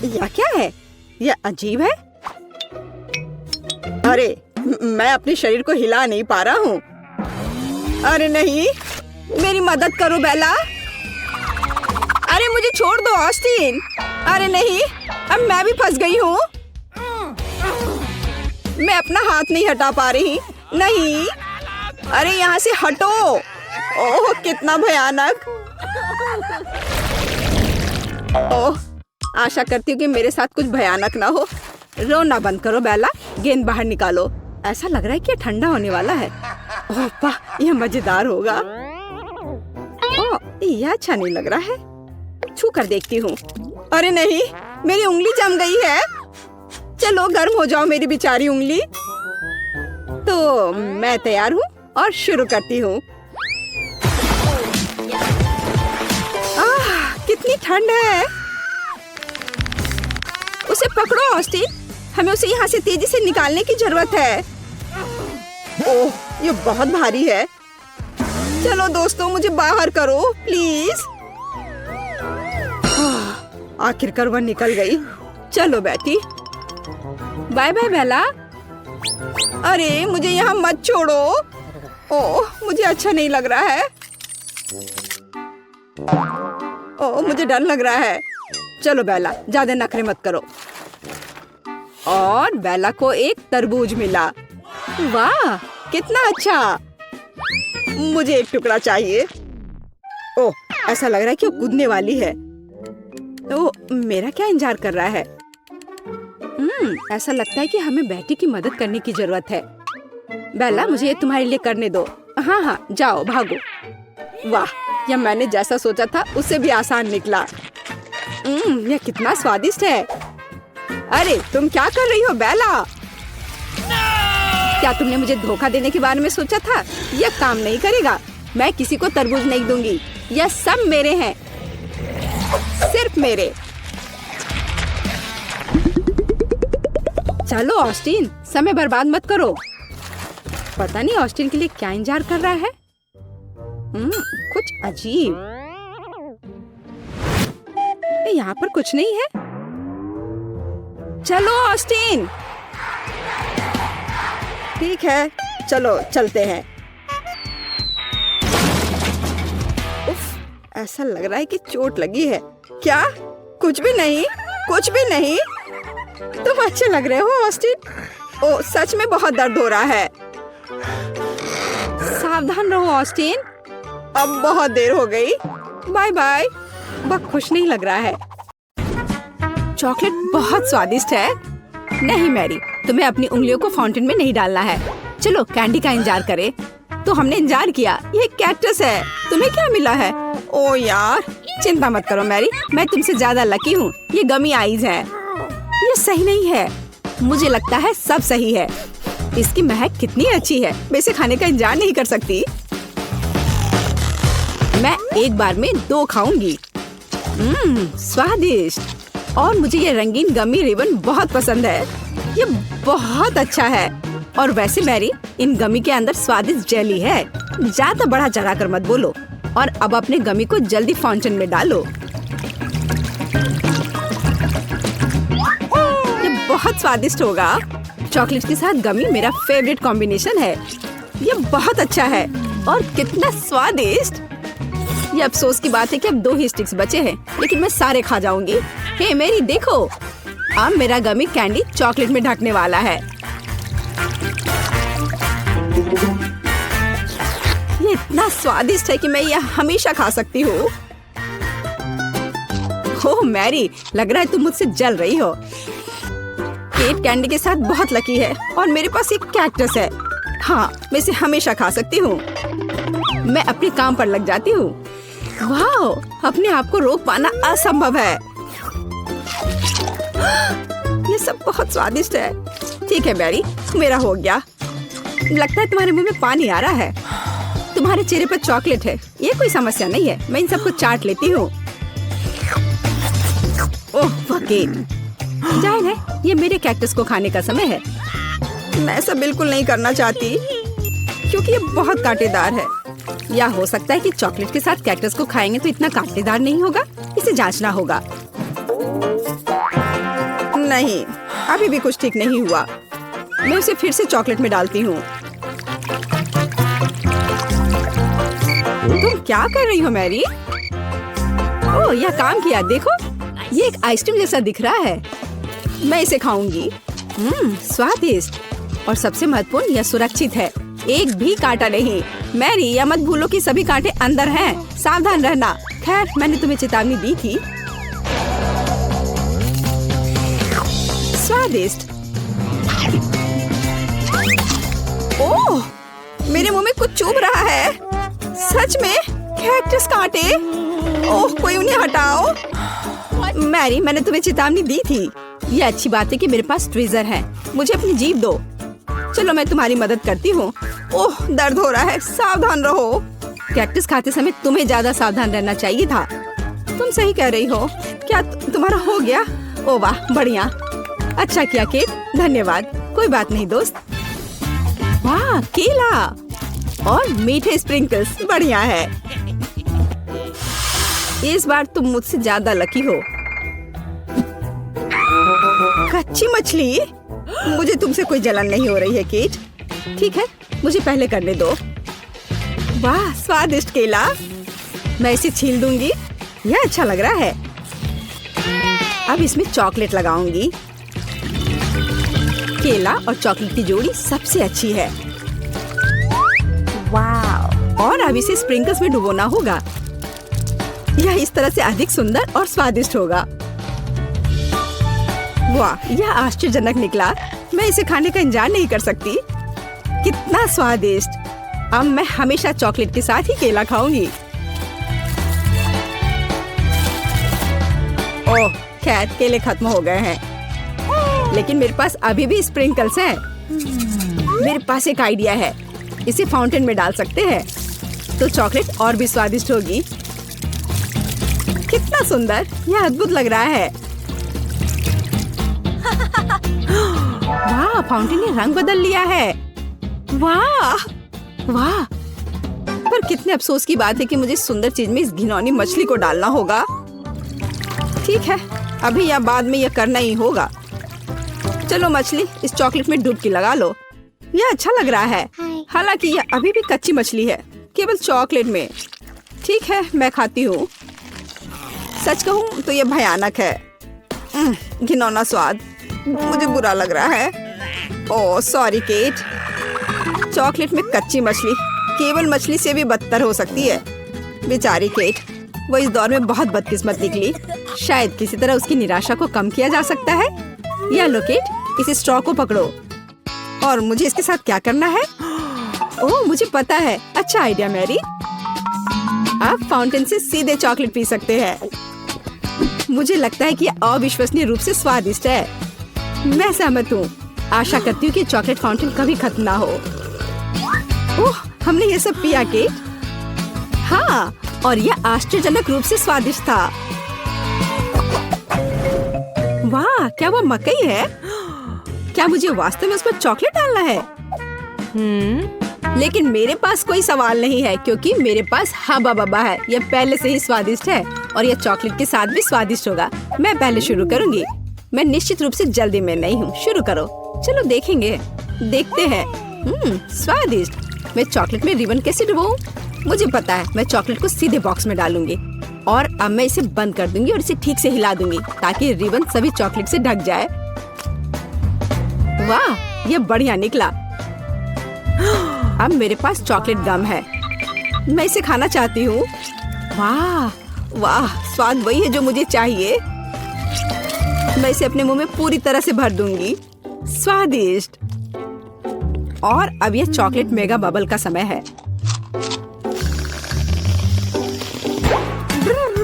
यह क्या है? यह अजीब है। अरे मैं अपने शरीर को हिला नहीं पा रहा हूँ। अरे नहीं, मेरी मदद करो बेला। अरे मुझे छोड़ दो ऑस्टिन। अरे नहीं, अब मैं भी फंस गई हूँ। मैं अपना हाथ नहीं हटा पा रही। नहीं, अरे यहाँ से हटो। ओह कितना भयानक। ओह आशा करती हूँ कि मेरे साथ कुछ भयानक ना हो। रोना बंद करो बेला, गेंद बाहर निकालो। ऐसा लग रहा है कि ये ठंडा होने वाला है। ओह वाह, यह मजेदार होगा। ओह यह अच्छा नहीं लग रहा है। छू कर देखती हूँ। अरे नहीं, मेरी उंगली जम गई है। चलो गर्म हो जाओ मेरी बेचारी उंगली। तो मैं तैयार हूँ और शुरू करती हूँ। कितनी ठंड है। उसे पकड़ो ऑस्टिन, हमें उसे यहाँ से तेजी से निकालने की जरूरत है। ओह ये बहुत भारी है। चलो दोस्तों मुझे बाहर करो प्लीज। आखिरकार वह निकल गई। चलो बेटी। बाय बाय बेला। अरे मुझे यहाँ मत छोड़ो। ओह मुझे अच्छा नहीं लग रहा है। ओह मुझे डर लग रहा है। चलो बेला ज्यादा नखरे मत करो। और बेला को एक तरबूज मिला। वाह कितना अच्छा। मुझे एक टुकड़ा चाहिए। ओह ऐसा लग रहा है कि वो कूदने वाली है। ओह मेरा क्या इंतजार कर रहा है? ऐसा लगता है कि हमें बेटी की मदद करने की जरूरत है। बेला मुझे ये तुम्हारे लिए करने दो। हाँ हाँ जाओ भागो। वाह यह मैंने जैसा सोचा था उससे भी आसान निकला। यह कितना स्वादिष्ट है। अरे तुम क्या कर रही हो बेला? क्या तुमने मुझे धोखा देने के बारे में सोचा था? यह काम नहीं करेगा। मैं किसी को तरबूज नहीं दूंगी। यह सब मेरे हैं, सिर्फ मेरे। चलो ऑस्टिन समय बर्बाद मत करो। पता नहीं ऑस्टिन के लिए क्या इंतजार कर रहा है। कुछ अजीब। यहाँ पर कुछ नहीं है। चलो ऑस्टिन। ठीक है चलो चलते हैं। उफ, ऐसा लग रहा है कि चोट लगी है। क्या? कुछ भी नहीं, कुछ भी नहीं। तुम अच्छे लग रहे हो ऑस्टिन। ओ सच में बहुत दर्द हो रहा है। सावधान रहो ऑस्टिन। अब बहुत देर हो गई। Bye bye. वह खुश नहीं लग रहा है। चॉकलेट बहुत स्वादिष्ट है। नहीं मैरी, तुम्हें अपनी उंगलियों को फाउंटेन में नहीं डालना है। चलो कैंडी का इंतजार करें। तो हमने इंतजार किया। ये कैक्टस है। तुम्हें क्या मिला है? ओ यार, चिंता मत करो मैरी, मैं तुमसे ज्यादा लकी हूँ। ये गमी आइज है। ये सही नहीं है। मुझे लगता है सब सही है। इसकी महक कितनी अच्छी है, मैं इसे खाने का इंतजार नहीं कर सकती। मैं एक बार में 2 खाऊंगी। स्वादिष्ट। और मुझे ये रंगीन गमी रिबन बहुत पसंद है। ये बहुत अच्छा है। और वैसे मैरी, इन गमी के अंदर स्वादिष्ट जेली है। ज्यादा बढ़ा चढ़ा कर मत बोलो। और अब अपने गमी को जल्दी फाउंटेन में डालो। ये बहुत स्वादिष्ट होगा। चॉकलेट के साथ गमी मेरा फेवरेट कॉम्बिनेशन है। ये बहुत अच्छा है और कितना स्वादिष्ट। ये अफसोस की बात है कि अब 2 ही स्टिक्स बचे हैं, लेकिन मैं सारे खा जाऊंगी। हे मेरी देखो, अब मेरा गमी कैंडी चॉकलेट में ढकने वाला है। ये इतना स्वादिष्ट है कि मैं यह हमेशा खा सकती हूँ। ओह मैरी, लग रहा है तुम मुझसे जल रही हो। केट कैंडी के साथ बहुत लकी है और मेरे पास एक कैक्टस है। हाँ, मैं इसे हमेशा खा सकती हूँ। मैं अपने काम पर लग जाती हूँ। वाह, अपने आप को रोक पाना असंभव है। ये सब बहुत स्वादिष्ट है। ठीक है मैरी, मेरा हो गया। लगता है तुम्हारे मुंह में पानी आ रहा है। तुम्हारे चेहरे पर चॉकलेट है, ये कोई समस्या नहीं है। मैं इन सबको चाट लेती हूँ। ओह केट, जाहिर है ये मेरे कैक्टस को खाने का समय है। मैं ऐसा बिल्कुल नहीं करना चाहती क्योंकि ये बहुत कांटेदार है। या हो सकता है कि चॉकलेट के साथ कैक्टस को खाएंगे तो इतना कांटेदार नहीं होगा। इसे जांचना होगा। नहीं, अभी भी कुछ ठीक नहीं हुआ। मैं उसे फिर से चॉकलेट में डालती हूँ। तुम क्या कर रही हो मैरी? ओह, यह काम किया। देखो, ये एक आइसक्रीम जैसा दिख रहा है। मैं इसे खाऊंगी। स्वादिष्ट। और सबसे महत्वपूर्ण, यह सुरक्षित है। एक भी कांटा नहीं। मैरी, यह मत भूलो कि सभी कांटे अंदर हैं। सावधान रहना। खैर, मैंने तुम्हें चेतावनी दी थी। स्वादिष्ट। ओह, मेरे मुंह में कुछ चुभ रहा है। सच में कैक्टस कांटे। ओह, कोई उन्हें हटाओ। मैरी, मैंने तुम्हें चेतावनी दी थी। ये अच्छी बात है कि मेरे पास ट्विज़र है। मुझे अपनी जीभ दो। चलो, मैं तुम्हारी मदद करती हूँ। ओह, दर्द हो रहा है। सावधान रहो। कैक्टस खाते समय तुम्हें ज्यादा सावधान रहना चाहिए था। तुम सही कह रही हो। क्या तुम्हारा हो गया? ओह वाह, बढ़िया। अच्छा किया केट, धन्यवाद। कोई बात नहीं दोस्त। वाह, केला और मीठे स्प्रिंकल्स, बढ़िया है। इस बार तुम मुझसे ज्यादा लकी हो। कच्ची मछली? मुझे तुमसे कोई जलन नहीं हो रही है केट। ठीक है, मुझे पहले करने दो। वाह, स्वादिष्ट केला। मैं इसे छील दूंगी। यह अच्छा लग रहा है। अब इसमें चॉकलेट लगाऊंगी। केला और चॉकलेट की जोड़ी सबसे अच्छी है। वाह। और अब इसे स्प्रिंकल्स में डुबोना होगा। यह इस तरह से अधिक सुंदर और स्वादिष्ट होगा। वाह, यह आश्चर्यजनक निकला। मैं इसे खाने का इंतजार नहीं कर सकती। कितना स्वादिष्ट। अब मैं हमेशा चॉकलेट के साथ ही केला खाऊंगी। ओह, खैर केले खत्म हो गए हैं, लेकिन मेरे पास अभी भी स्प्रिंकल्स हैं। मेरे पास एक आइडिया है। इसे फाउंटेन में डाल सकते हैं तो चॉकलेट और भी स्वादिष्ट होगी। कितना सुंदर, यह अद्भुत लग रहा है। वाह, फाउंटेन ने रंग बदल लिया है। वाह वाह। पर कितने अफसोस की बात है कि मुझे सुंदर चीज में इस घिनौनी मछली को डालना होगा। ठीक है, अभी या बाद में यह करना ही होगा। चलो मछली, इस चॉकलेट में डुबकी लगा लो। यह अच्छा लग रहा है। हालांकि यह अभी भी कच्ची मछली है, केवल चॉकलेट में। ठीक है, मैं खाती हूँ। सच कहूँ तो यह भयानक है। घिनौना स्वाद, मुझे बुरा लग रहा है। Oh sorry cat. चॉकलेट में कच्ची मछली केवल मछली से भी बदतर हो सकती है। बेचारी केट, वो इस दौर में बहुत बदकिस्मत निकली। शायद किसी तरह उसकी निराशा को कम किया जा सकता है। या लो केट, इस स्ट्रॉ को पकड़ो। और मुझे इसके साथ क्या करना है? ओह, मुझे पता है। अच्छा आइडिया मैरी। आप फाउंटेन से सीधे चॉकलेट पी सकते हैं। मुझे लगता है कि यह अविश्वसनीय रूप से स्वादिष्ट है। मैं सहमत हूँ। आशा करती हूँ कि चॉकलेट फाउंटेन कभी खत्म ना हो। ओह, हमने ये सब पिया केट। हाँ, और यह आश्चर्यजनक रूप से स्वादिष्ट था। वाह, क्या वो मकई है? क्या मुझे वास्तव में उस पर चॉकलेट डालना है? लेकिन मेरे पास कोई सवाल नहीं है क्योंकि मेरे पास हब्बा बब्बा है। यह पहले से ही स्वादिष्ट है और यह चॉकलेट के साथ भी स्वादिष्ट होगा। मैं पहले शुरू करूंगी। मैं निश्चित रूप से जल्दी में नहीं हूँ। शुरू करो। चलो देखेंगे। देखते हैं। स्वादिष्ट। मैं चॉकलेट में रिबन कैसे डुबाऊं? मुझे पता है। मैं चॉकलेट को सीधे बॉक्स में डालूंगी और अब मैं इसे बंद कर दूंगी और इसे ठीक से हिला दूंगी ताकि रिबन सभी चॉकलेट से ढक जाए। वाह, यह बढ़िया निकला। अब मेरे पास चॉकलेट गम है। मैं इसे खाना चाहती हूँ। वाह वाह, स्वाद वही है जो मुझे चाहिए। मैं इसे अपने मुंह में पूरी तरह से भर दूंगी। स्वादिष्ट। और अब यह चॉकलेट मेगा बबल का समय है।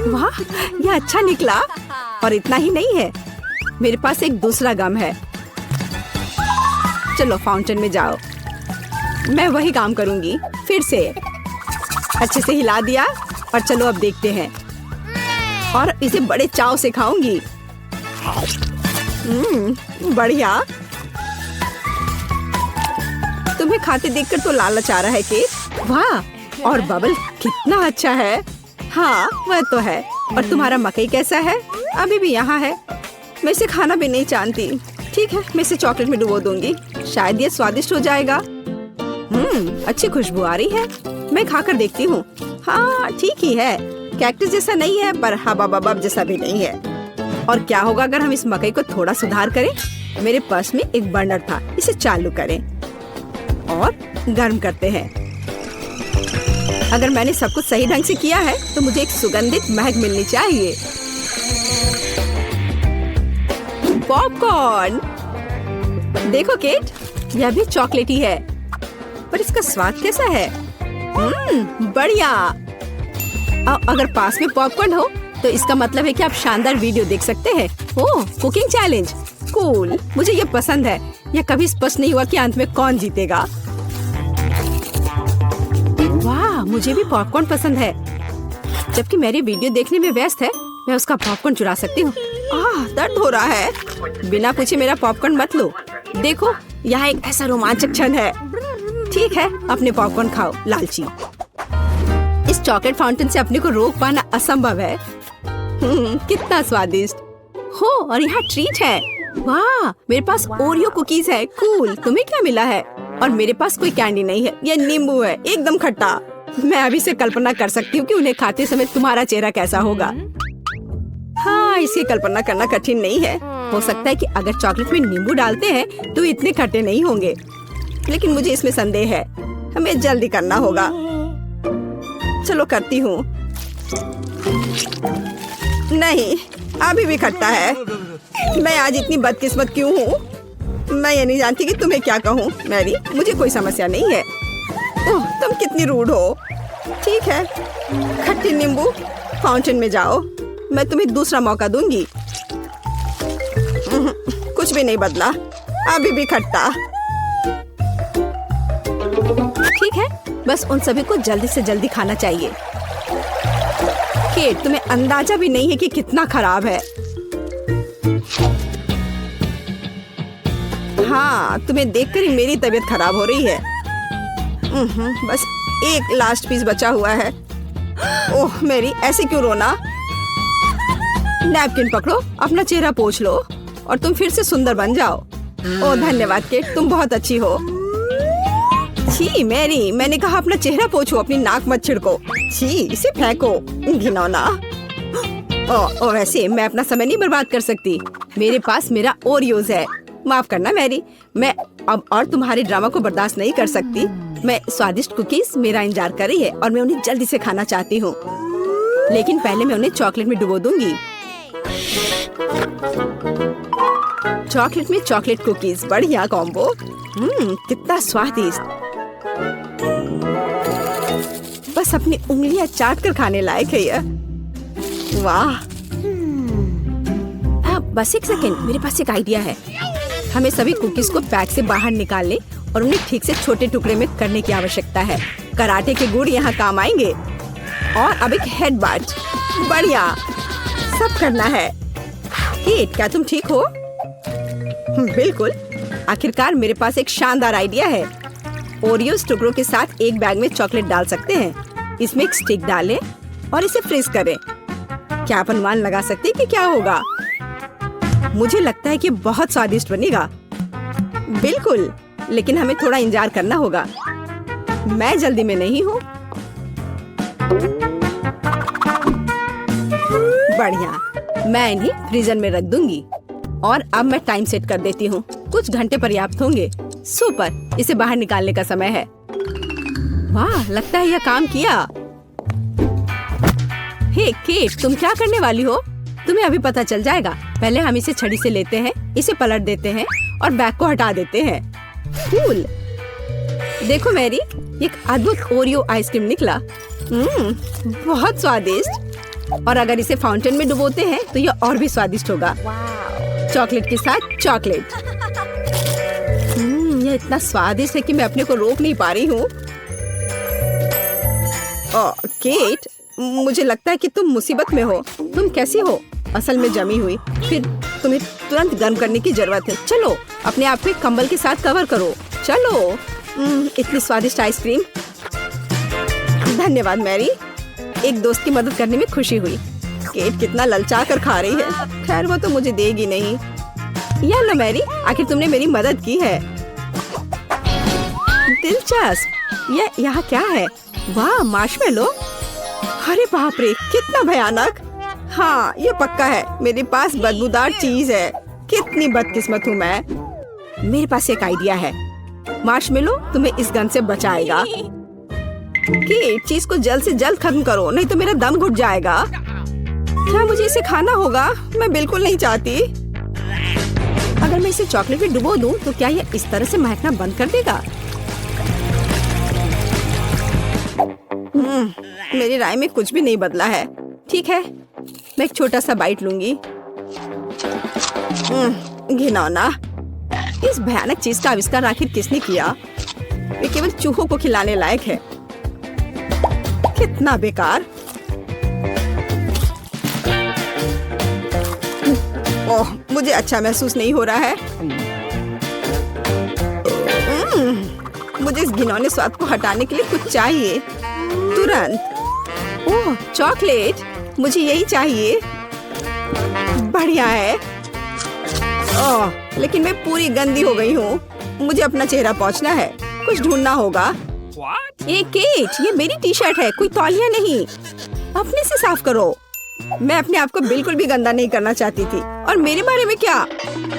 वाह, यह अच्छा निकला। और इतना ही नहीं है, मेरे पास एक दूसरा गम है। चलो फाउंटेन में जाओ। मैं वही काम करूंगी फिर से। अच्छे से हिला दिया और चलो अब देखते हैं। और इसे बड़े चाव से खाऊंगी। बढ़िया। तुम्हें खाते देखकर तो लालच आ रहा है कि वाह, और बबल कितना अच्छा है। हाँ, वह तो है। और तुम्हारा मकई कैसा है? अभी भी यहाँ है। मैं इसे खाना भी नहीं जानती। ठीक है, मैं इसे चॉकलेट में डुबो दूंगी। शायद ये स्वादिष्ट हो जाएगा। अच्छी खुशबू आ रही है। मैं खाकर देखती हूँ। हाँ, ठीक ही है। कैक्टस जैसा नहीं है पर हबा बबब जैसा भी नहीं है। और क्या होगा अगर हम इस मकई को थोड़ा सुधार करें? मेरे पर्स में एक बर्नर था। इसे चालू करें और गर्म करते हैं। अगर मैंने सब कुछ सही ढंग से किया है तो मुझे एक सुगंधित महक मिलनी चाहिए। पॉपकॉर्न। देखो केट, यह भी चॉकलेटी है पर इसका स्वाद कैसा है? बढ़िया। अगर पास में पॉपकॉर्न हो तो इसका मतलब है कि आप शानदार वीडियो देख सकते हैं। ओह, कुकिंग चैलेंज। कूल। मुझे ये पसंद है। यह कभी स्पष्ट नहीं हुआ कि अंत में कौन जीतेगा। वाह, मुझे भी पॉपकॉर्न पसंद है। जबकि मेरी वीडियो देखने में व्यस्त है, मैं उसका पॉपकॉर्न चुरा सकती हूँ। दर्द हो रहा है। बिना पूछे मेरा पॉपकॉर्न मत लो। देखो, यहाँ एक ऐसा रोमांचक क्षण है। ठीक है, अपने पॉपकॉर्न खाओ, लालची। इस चॉकलेट फाउंटेन से अपने को रोक पाना असंभव है। कितना स्वादिष्ट हो। और यहाँ ट्रीट है। वाह, मेरे पास ओरियो कुकीज है। कूल। तुम्हें क्या मिला है? और मेरे पास कोई कैंडी नहीं है। यह नींबू है, एकदम खट्टा। मैं अभी से कल्पना कर सकती हूँ कि उन्हें खाते समय तुम्हारा चेहरा कैसा होगा। हाँ, इसकी कल्पना करना कठिन नहीं है। हो सकता है कि अगर चॉकलेट में नींबू डालते हैं तो इतने खट्टे नहीं होंगे, लेकिन मुझे इसमें संदेह है। हमें जल्दी करना होगा। चलो करती हूँ। नहीं, अभी भी खट्टा है। मैं आज इतनी बदकिस्मत क्यों हूँ? मैं ये नहीं जानती कि तुम्हें क्या कहूँ। मैरी, मुझे कोई समस्या नहीं है। ओह, तुम कितनी रूड हो। ठीक है, खट्टी नींबू, फाउंटेन में जाओ। मैं तुम्हें दूसरा मौका दूंगी। कुछ भी नहीं बदला, अभी भी खट्टा। ठीक है, बस उन सभी को जल्दी से जल्दी खाना चाहिए। केट, तुम्हें अंदाजा भी नहीं है कि कितना खराब है। हाँ, तुम्हें देखकर ही मेरी तबीयत खराब हो रही है। बस एक लास्ट पीस बचा हुआ है। ओह मेरी, ऐसे क्यों रोना? नैपकिन पकड़ो, अपना चेहरा पोंछ लो और तुम फिर से सुंदर बन जाओ। ओह धन्यवाद केट, तुम बहुत अच्छी हो। छी मैरी, मैंने कहा अपना चेहरा पोंछो, अपनी नाक मत छिड़को। छी, इसे फेंको, घिनौना। ओ वैसे मैं अपना समय नहीं बर्बाद कर सकती। मेरे पास मेरा ओरियोज है। माफ करना मैरी, मैं अब और तुम्हारे ड्रामा को बर्दाश्त नहीं कर सकती। मैं स्वादिष्ट कुकीज मेरा इंतजार कर रही है और मैं उन्हें जल्दी से खाना चाहती हूँ, लेकिन पहले मैं उन्हें चॉकलेट में डुबो दूंगी। चॉकलेट में चॉकलेट कुकीज, बढ़िया कॉम्बो। कितना स्वादिष्ट। बस बस अपनी उंगलियां चाट कर खाने लायक है यह। वाह। बस एक सेकेंड, मेरे पास एक आइडिया है। हमें सभी कुकीज को पैक से बाहर निकालने और उन्हें ठीक से छोटे टुकड़े में करने की आवश्यकता है। कराटे के गुण यहाँ काम आएंगे। और अब एक हेड बाट। बढ़िया, सब करना है। केट, क्या तुम ठीक हो? बिल्कुल। आखिरकार मेरे पास एक शानदार आइडिया है। ओरियोस टुकड़ों के साथ एक बैग में चॉकलेट डाल सकते हैं। इसमें एक स्टिक डालें और इसे फ्रीज करें। क्या आप अनुमान लगा सकते हैं कि क्या होगा? मुझे लगता है कि बहुत स्वादिष्ट बनेगा। बिल्कुल, लेकिन हमें थोड़ा इंतजार करना होगा। मैं जल्दी में नहीं हूँ। बढ़िया, मैं इन्हें फ्रीजर में रख दूंगी। और अब मैं टाइम सेट कर देती हूँ। कुछ घंटे पर्याप्त होंगे। सुपर, इसे बाहर निकालने का समय है। वाह, लगता है यह काम किया। हे केट, तुम क्या करने वाली हो? तुम्हें अभी पता चल जाएगा। पहले हम इसे छड़ी से लेते हैं, इसे पलट देते हैं और बैग को हटा देते हैं। कूल। देखो मैरी, एक अद्भुत ओरियो आइसक्रीम निकला। बहुत स्वादिष्ट। और अगर इसे फाउंटेन में डुबोते हैं तो यह और भी स्वादिष्ट होगा। चॉकलेट के साथ चॉकलेट। यह इतना स्वादिष्ट है कि मैं अपने को रोक नहीं पा रही हूँ। केट, मुझे लगता है कि तुम मुसीबत में हो। तुम कैसी हो? असल में जमी हुई, फिर तुम्हें तुरंत गर्म करने की जरूरत है। चलो, अपने आप को कंबल के साथ कवर करो। चलो। इतनी स्वादिष्ट आइसक्रीम। धन्यवाद मैरी, एक दोस्त की मदद करने में खुशी हुई। केट कितना ललचा कर खा रही है। खैर, वो तो मुझे देगी नहीं। या लो मैरी, आखिर तुमने मेरी मदद की है। दिलचस्प। यह यहाँ क्या है? वाह, मार्शमेलो। अरे बाप रे, कितना भयानक। हाँ, ये पक्का है। मेरे पास बदबूदार चीज है। कितनी बदकिस्मत हूँ मैं। मेरे पास एक आइडिया है। मार्शमेलो तुम्हें इस गन से बचाएगा। केट, चीज को जल्द से जल्द खत्म करो, नहीं तो मेरा दम घुट जाएगा। क्या मुझे इसे खाना होगा? मैं बिल्कुल नहीं चाहती। अगर मैं इसे चॉकलेट में डुबो दूं, तो क्या यह इस तरह से महकना बंद कर देगा? मेरी राय में कुछ भी नहीं बदला है। ठीक है, मैं एक छोटा सा बाइट लूंगी। घिनौना। इस भयानक चीज का आविष्कार आखिर किसने किया? ये केवल चूहों को खिलाने लायक है। कितना बेकार। ओह, मुझे अच्छा महसूस नहीं हो रहा है। मुझे इस घिनौने स्वाद को हटाने के लिए कुछ चाहिए तुरंत। ओह, चॉकलेट, मुझे यही चाहिए। बढ़िया है। ओह, लेकिन मैं पूरी गंदी हो गई हूँ। मुझे अपना चेहरा पोंछना है। कुछ ढूंढना होगा। ये केट, ये मेरी टी शर्ट है, कोई तौलिया नहीं। अपने से साफ करो। मैं अपने आप को बिल्कुल भी गंदा नहीं करना चाहती थी। और मेरे बारे में क्या?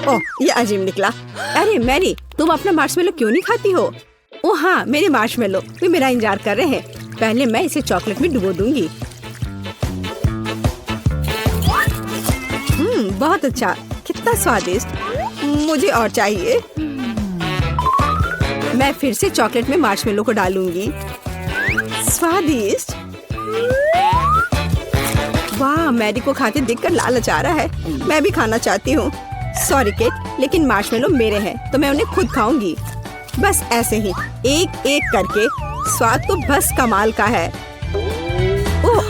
ओह, ये अजीब निकला। अरे मैरी, तुम अपना मार्शमेलो क्यों नहीं खाती हो? ओह हाँ, मेरे मार्शमेलो वे मेरा इंतजार कर रहे हैं। पहले मैं इसे चॉकलेट में डुबो दूंगी। बहुत अच्छा, कितना स्वादिष्ट। मुझे और चाहिए। मैं फिर से चॉकलेट में मार्शमेलो को डालूंगी। स्वादिष्ट। वाह, मैरी को खाते देखकर लालच आ रहा है। मैं भी खाना चाहती हूँ। सॉरी केट, लेकिन मार्शमेलो मेरे हैं तो मैं उन्हें खुद खाऊंगी। बस ऐसे ही, एक एक करके। स्वाद तो बस कमाल का है। ओह,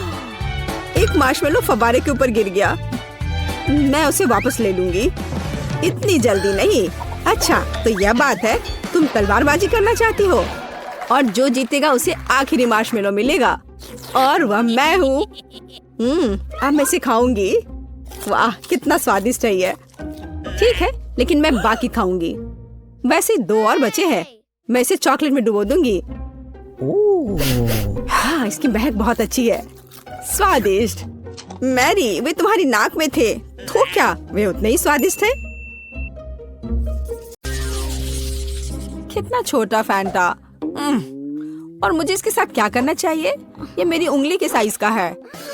एक मार्शमेलो फव्वारे के ऊपर गिर गया। मैं उसे वापस ले लूंगी। इतनी जल्दी नहीं। अच्छा, तो यह बात है, तुम तलवारबाजी करना चाहती हो और जो जीतेगा उसे आखिरी मार्शमेलो मिलेगा और वह मैं हूँ। अब मैं इसे खाऊंगी। वाह, कितना स्वादिष्ट है ये। ठीक है, लेकिन मैं बाकी खाऊंगी। वैसे 2 और बचे हैं। मैं इसे चॉकलेट में डुबो दूंगी। हाँ, इसकी महक बहुत अच्छी है। स्वादिष्ट। मैरी, वे तुम्हारी नाक में थे तो क्या वे उतने ही स्वादिष्ट थे? कितना छोटा फैंटा। और मुझे इसके साथ क्या करना चाहिए? ये मेरी उंगली के साइज का है।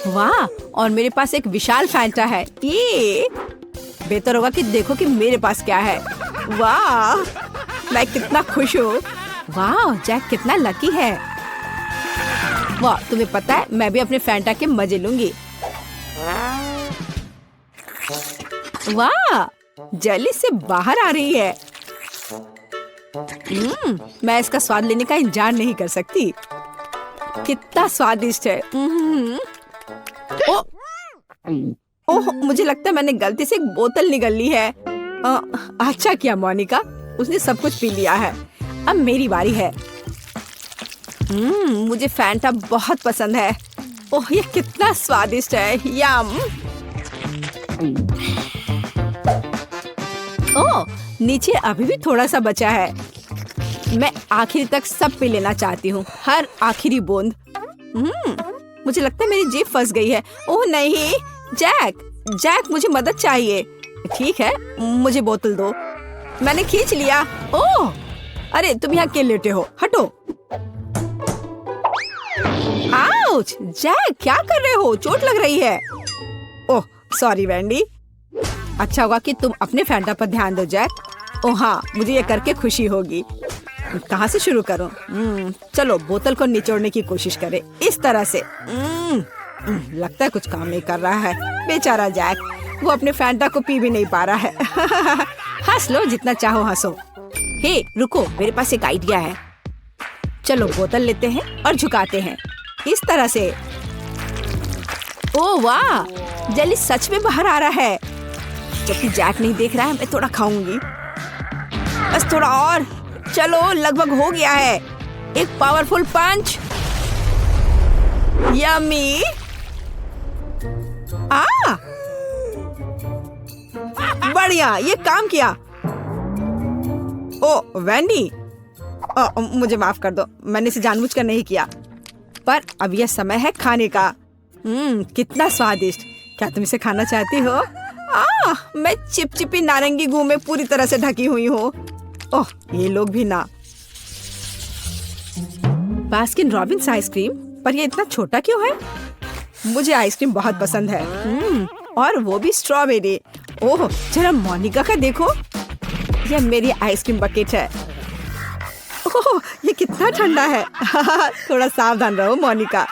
वाह, और मेरे पास एक विशाल फैंटा है। ये बेहतर होगा कि देखो कि मेरे पास क्या है। वाह, मैं कितना खुश हूँ। वाह, जैक कितना लकी है। वाह, तुम्हें पता है मैं भी अपने फैंटा के मजे लूंगी। वाह, जली से बाहर आ रही है। मैं इसका स्वाद लेने का इंतजार नहीं कर सकती। कितना स्वादिष्ट है। ओह, मुझे लगता है मैंने गलती से एक बोतल निगल ली है। अच्छा किया मोनिका, उसने सब कुछ पी लिया है। अब मेरी बारी है। मुझे फैंटा बहुत पसंद है। ओह, ये कितना स्वादिष्ट है। यम। ओह, नीचे अभी भी थोड़ा सा बचा है। मैं आखिर तक सब पी लेना चाहती हूँ, हर आखिरी बूंद। मुझे लगता है मेरी जीभ फंस गई है। ओह नहीं, जैक, मुझे मदद चाहिए। ठीक है, मुझे बोतल दो। मैंने खींच लिया। ओह, अरे तुम यहाँ क्यों लेटे हो? हटो। आउच! जैक, क्या कर रहे हो? चोट लग रही है। ओह, सॉरी वैंडी। अच्छा होगा कि तुम अपने फैंटा पर ध्यान दो जैक। ओह हाँ, मुझे ये करके खुशी होगी। कहाँ से शुरू करूं? चलो बोतल को निचोड़ने की कोशिश करें, इस तरह से। लगता है कुछ काम नहीं कर रहा है। बेचारा जैक, वो अपने फैंटा को पी भी नहीं पा रहा है। हंस लो, जितना चाहो हंसो। हे रुको, मेरे पास एक आइडिया है। चलो बोतल लेते हैं और झुकाते हैं, इस तरह से। ओह वाह, जली सच में बाहर आ रहा है। जबकि जैक नहीं देख रहा है, मैं थोड़ा खाऊंगी। बस थोड़ा और। चलो, लगभग हो गया है। एक पावरफुल पंच। यम्मी। बढ़िया, ये काम किया। ओ वैंडी, मुझे माफ कर दो, मैंने इसे जानबूझकर नहीं किया। पर अब यह समय है खाने का। कितना स्वादिष्ट। क्या तुम इसे खाना चाहती हो? मैं चिपचिपी नारंगी गू में पूरी तरह से ढकी हुई हूँ। ओह, ये लोग भी ना। बास्किन रॉबिन्स आइसक्रीम, पर ये इतना छोटा क्यों है? मुझे आइसक्रीम बहुत पसंद है। और वो भी स्ट्रॉबेरी। ओह, जरा मोनिका का देखो, यह मेरी आइसक्रीम बकेट है। ओह, ये कितना ठंडा है। थोड़ा सावधान रहो मोनिका।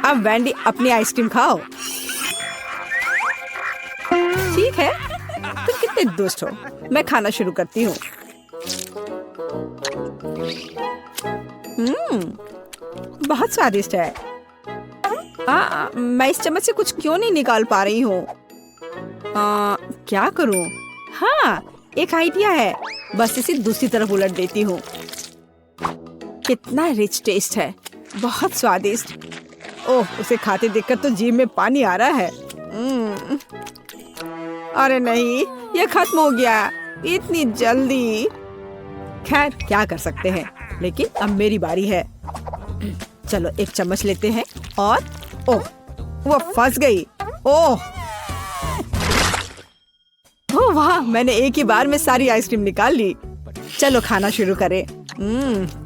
अब वैंडी अपनी आइसक्रीम खाओ। ठीक है, तुम कितने दुष्ट हो। मैं खाना शुरू करती हूँ। बहुत स्वादिष्ट है। मैं इस चम्मच से कुछ क्यों नहीं निकाल पा रही हूँ? क्या करूँ? हाँ, एक आइडिया है। बस इसे दूसरी तरफ उलट देती हूँ। कितना रिच टेस्ट है, बहुत स्वादिष्ट। ओह, उसे खाते देखकर तो जीभ में पानी आ रहा है। अरे नहीं, ये खत्म हो गया इतनी जल्दी। खैर, क्या कर सकते हैं, लेकिन अब मेरी बारी है। चलो एक चम्मच लेते हैं और ओह, वो फंस गई। ओह वाह, मैंने एक ही बार में सारी आइसक्रीम निकाल ली। चलो खाना शुरू करें।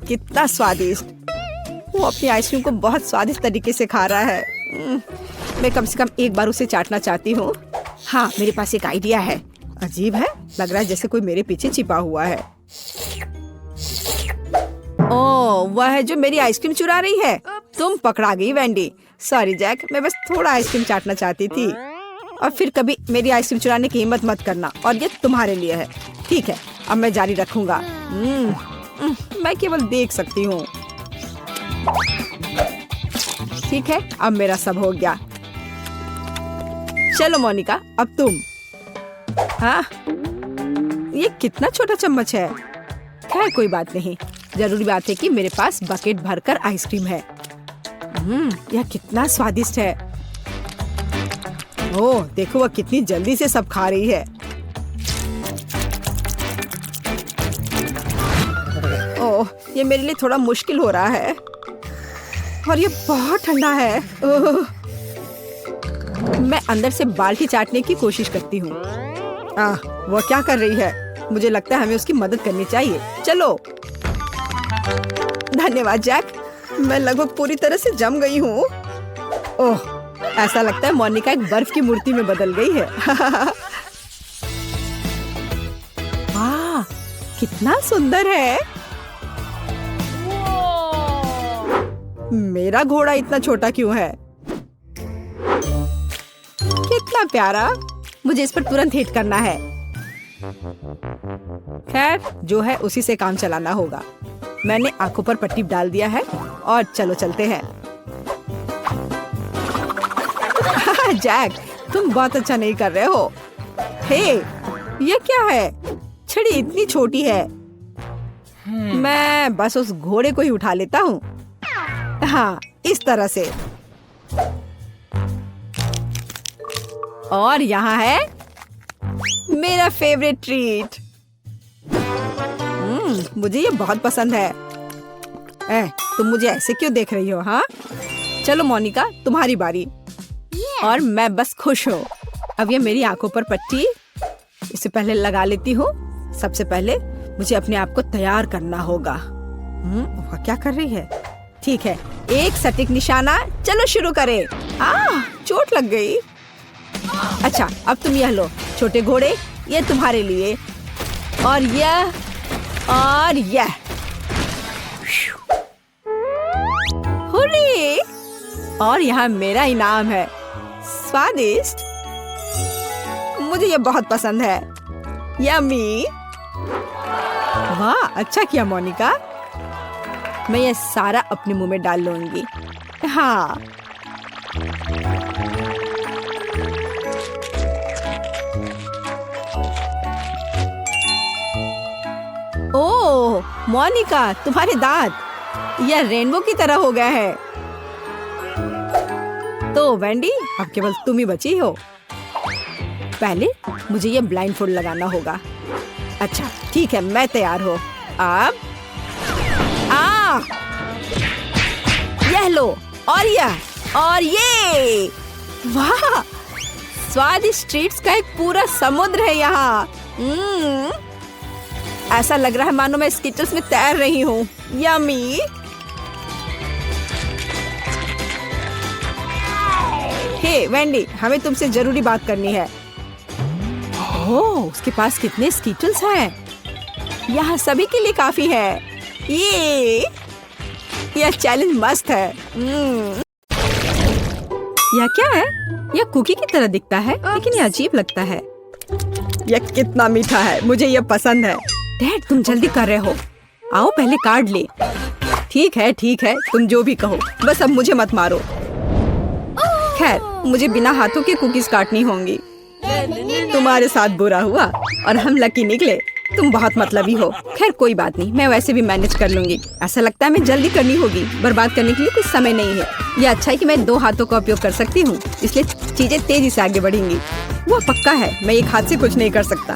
कितना स्वादिष्ट। वो अपनी आइसक्रीम को बहुत स्वादिष्ट तरीके से खा रहा है। मैं कम से कम एक बार उसे चाटना चाहती हूँ। हाँ, मेरे पास एक आइडिया है। अजीब है, लग रहा है जैसे कोई मेरे पीछे छिपा हुआ है। ओह, वह है जो मेरी आइसक्रीम चुरा रही है। तुम पकड़ा गई वैंडी। सॉरी जैक, मैं बस थोड़ा आइसक्रीम चाटना चाहती थी। और फिर कभी मेरी आइसक्रीम चुराने की हिम्मत मत करना, और ये तुम्हारे लिए है। ठीक है, अब मैं जारी रखूंगा। मैं केवल देख सकती हूँ। ठीक है, अब मेरा सब हो गया। चलो मोनिका, अब तुम। हाँ, ये कितना छोटा चम्मच है। खैर कोई बात नहीं, जरूरी बात है कि मेरे पास बकेट भरकर आइसक्रीम है। यह कितना स्वादिष्ट है। ओह, देखो वह कितनी जल्दी से सब खा रही है। ओह, ये मेरे लिए थोड़ा मुश्किल हो रहा है, और ये बहुत ठंडा है। मैं अंदर से बाल्टी चाटने की कोशिश करती हूँ। वह क्या कर रही है? मुझे लगता है हमें उसकी मदद करनी चाहिए। चलो। धन्यवाद जैक, मैं लगभग पूरी तरह से जम गई हूँ। ओह, ऐसा लगता है मोनिका एक बर्फ की मूर्ति में बदल गई है। वाह, कितना सुंदर है। मेरा घोड़ा इतना छोटा क्यों है? कितना प्यारा। मुझे इस पर तुरंत हिट करना है। खैर, जो है उसी से काम चलाना होगा। मैंने आंखों पर पट्टी डाल दिया है और चलो चलते हैं। जैक, तुम बहुत अच्छा नहीं कर रहे हो। हे, ये क्या है? छड़ी इतनी छोटी है। मैं बस उस घोड़े को ही उठा लेता हूँ। हाँ, इस तरह से। और यहाँ है मेरा फेवरेट ट्रीट। मुझे ये बहुत पसंद है। तुम मुझे ऐसे क्यों देख रही हो? हाँ, चलो मोनिका, तुम्हारी बारी। और मैं बस खुश हूँ। अब ये मेरी आंखों पर पट्टी इसे पहले लगा लेती हूँ। सबसे पहले मुझे अपने आप को तैयार करना होगा। वह क्या कर रही है? ठीक है, एक सटीक निशाना। चलो शुरू करें। चोट लग गई। अच्छा, अब तुम यह लो छोटे घोड़े, ये तुम्हारे लिए। और यह हुर्रे! और यहाँ मेरा इनाम है। स्वादिष्ट। मुझे ये बहुत पसंद है। यम्मी। वाह, अच्छा किया मोनिका। मैं ये सारा अपने मुंह में डाल लूंगी। हाँ, ओह मोनिका, तुम्हारे दांत यह रेनबो की तरह हो गया है। तो वेंडी, अब केवल तुम ही बची हो। पहले मुझे ये ब्लाइंडफोल्ड लगाना होगा। अच्छा, ठीक है, मैं तैयार हूँ। अब यह लो, और ये। वाह, स्वादिष्ट ट्रीट्स का एक पूरा समुद्र है यहाँ। ऐसा लग रहा है मानो मैं स्कीटर्स में तैर रही हूँ। यम्मी। हे वेंडी, हमें तुमसे जरूरी बात करनी है। ओह, उसके पास कितने स्कीटल्स हैं। यहाँ सभी के लिए काफी है। यह चैलेंज मस्त है। यह क्या है? यह कुकी की तरह दिखता है, लेकिन यह अजीब लगता है। यह कितना मीठा है, मुझे यह पसंद है। डैड, तुम जल्दी कर रहे हो। आओ पहले कार्ड ले। ठीक है, तुम जो भी कहो, बस अब मुझे मत मारो। खैर, मुझे बिना हाथों के कुकीज काटनी होंगी। तुम्हारे साथ बुरा हुआ और हम लकी निकले। तुम बहुत मतलबी हो। खैर कोई बात नहीं, मैं वैसे भी मैनेज कर लूंगी। ऐसा लगता है मैं जल्दी करनी होगी। बर्बाद करने के लिए कुछ समय नहीं है। यह अच्छा है कि मैं 2 हाथों का उपयोग कर सकती हूँ, इसलिए चीजें तेजी से आगे बढ़ेंगी। वो पक्का है, मैं एक हाथ से कुछ नहीं कर सकता।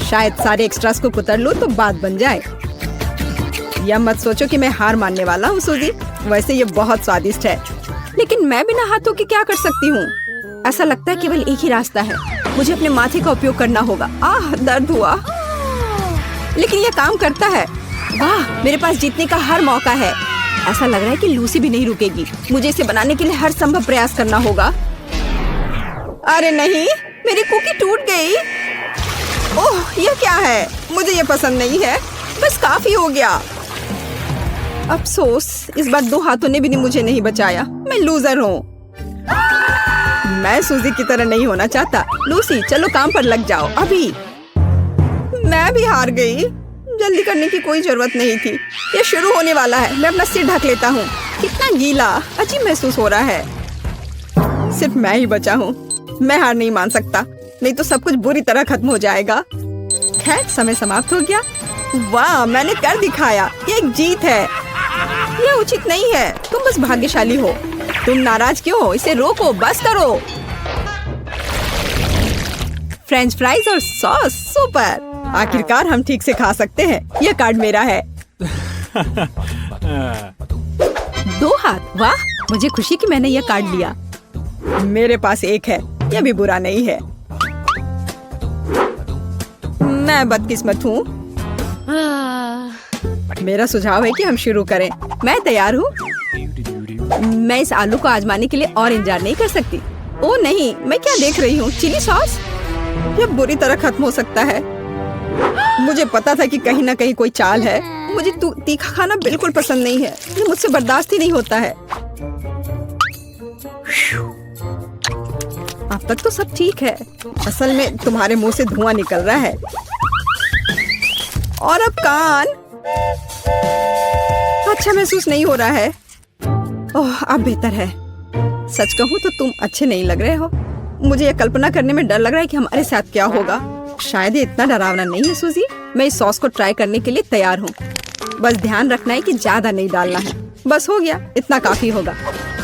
शायद सारे एक्स्ट्रास को कुतर लूं तो बात बन जाए। यह मत सोचो कि मैं हार मानने वाला हूँ सूजी। वैसे ये बहुत स्वादिष्ट है, लेकिन मैं बिना हाथों के क्या कर सकती हूँ? ऐसा लगता है केवल एक ही रास्ता है। मुझे अपने माथे का उपयोग करना होगा। दर्द हुआ, लेकिन यह काम करता है। वाह, मेरे पास जीतने का हर मौका है। ऐसा लग रहा है कि लूसी भी नहीं रुकेगी। मुझे इसे बनाने के लिए हर संभव प्रयास करना होगा। अरे नहीं, मेरी कुकी टूट गई। ओह, यह क्या है? मुझे यह पसंद नहीं है। बस काफी हो गया। अफसोस, इस बार 2 हाथों ने भी मुझे नहीं बचाया। मैं लूजर हूँ। मैं सूजी की तरह नहीं होना चाहता। लूसी, चलो काम पर लग जाओ अभी। मैं भी हार गई। जल्दी करने की कोई जरूरत नहीं थी। ये शुरू होने वाला है। मैं अपना सिर ढक लेता हूँ। कितना गीला, अजीब महसूस हो रहा है। सिर्फ मैं ही बचा हूँ। मैं हार नहीं मान सकता, नहीं तो सब कुछ बुरी तरह खत्म हो जाएगा। खैर, समय समाप्त हो गया। वाह, मैंने कर दिखाया। ये एक जीत है। यह उचित नहीं है। तुम बस भाग्यशाली हो। तुम नाराज क्यों हो? इसे रोको, बस करो। फ्रेंच फ्राइज और सॉस, सुपर। आखिरकार हम ठीक से खा सकते हैं। यह कार्ड मेरा है। 2 हाथ, वाह, मुझे खुशी कि मैंने यह कार्ड लिया। मेरे पास 1 है, यह भी बुरा नहीं है। मैं बदकिस्मत हूँ। मेरा सुझाव है कि हम शुरू करें। मैं तैयार हूँ। मैं इस आलू को आजमाने के लिए और इंतजार नहीं कर सकती। ओह नहीं, मैं क्या देख रही हूँ? Chilli sauce? यह बुरी तरह खत्म हो सकता है। मुझे पता था कि कहीं ना कहीं कोई चाल है, मुझे तीखा खाना बिल्कुल पसंद नहीं है। ये मुझसे बर्दाश्त ही नहीं होता है। अब तक तो सब ठीक है। असल में तुम्हारे मुंह से धुआं निकल रहा है। और अब कान अच्छा महसूस नहीं हो रहा है। ओह, अब बेहतर है। सच कहूँ तो तुम अच्छे नहीं लग रहे हो। मुझे यह कल्पना करने में डर लग रहा है कि हमारे साथ क्या होगा। शायद ये इतना डरावना नहीं है सूजी। मैं इस सॉस को ट्राई करने के लिए तैयार हूँ। बस ध्यान रखना है कि ज्यादा नहीं डालना है। बस हो गया, इतना काफी होगा।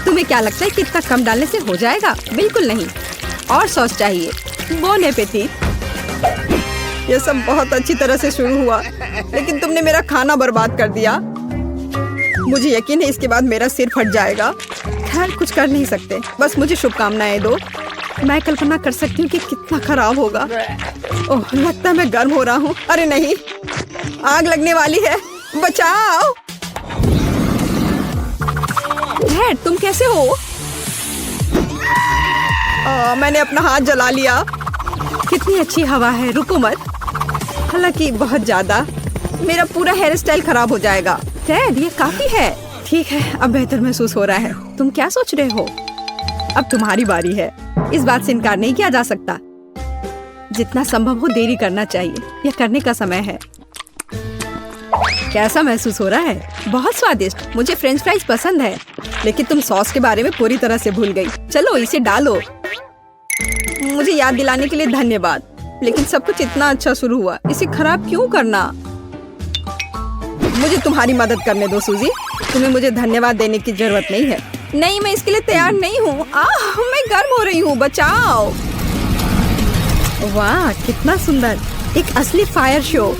तुम्हें क्या लगता है कि इतना कम डालने से हो जाएगा? बिल्कुल नहीं, और सॉस चाहिए। Bone appétit. ये सब बहुत अच्छी तरह से शुरू हुआ, लेकिन तुमने मेरा खाना बर्बाद कर दिया। मुझे यकीन है इसके बाद मेरा सिर फट जाएगा। खैर, कुछ कर नहीं सकते। बस मुझे शुभकामनाएं दो। मैं कल्पना कर सकती हूँ कि कितना खराब होगा। ओह, लगता है मैं गर्म हो रहा हूँ। अरे नहीं, आग लगने वाली है। बचाओ। डैड, तुम कैसे हो? मैंने अपना हाथ जला लिया। कितनी अच्छी हवा है, रुको मत। हालांकि बहुत ज्यादा। मेरा पूरा हेयर स्टाइल खराब हो जाएगा। डैड, ये काफी है। ठीक है, अब बेहतर महसूस हो रहा है। तुम क्या सोच रहे हो? अब तुम्हारी बारी है। इस बात से इनकार नहीं किया जा सकता। जितना संभव हो देरी करना चाहिए। यह करने का समय है। कैसा महसूस हो रहा है? बहुत स्वादिष्ट। मुझे फ्रेंच फ्राइज पसंद है, लेकिन तुम सॉस के बारे में पूरी तरह से भूल गई। चलो इसे डालो। मुझे याद दिलाने के लिए धन्यवाद, लेकिन सब कुछ इतना अच्छा शुरू हुआ। इसे खराब क्यों करना? मुझे तुम्हारी मदद करने दो सूजी। तुम्हें मुझे धन्यवाद देने की जरूरत नहीं है। नहीं, मैं इसके लिए तैयार नहीं हूँ। मैं गर्म हो रही हूँ। बचाओ। वाह, कितना सुंदर। एक असली फायर शो।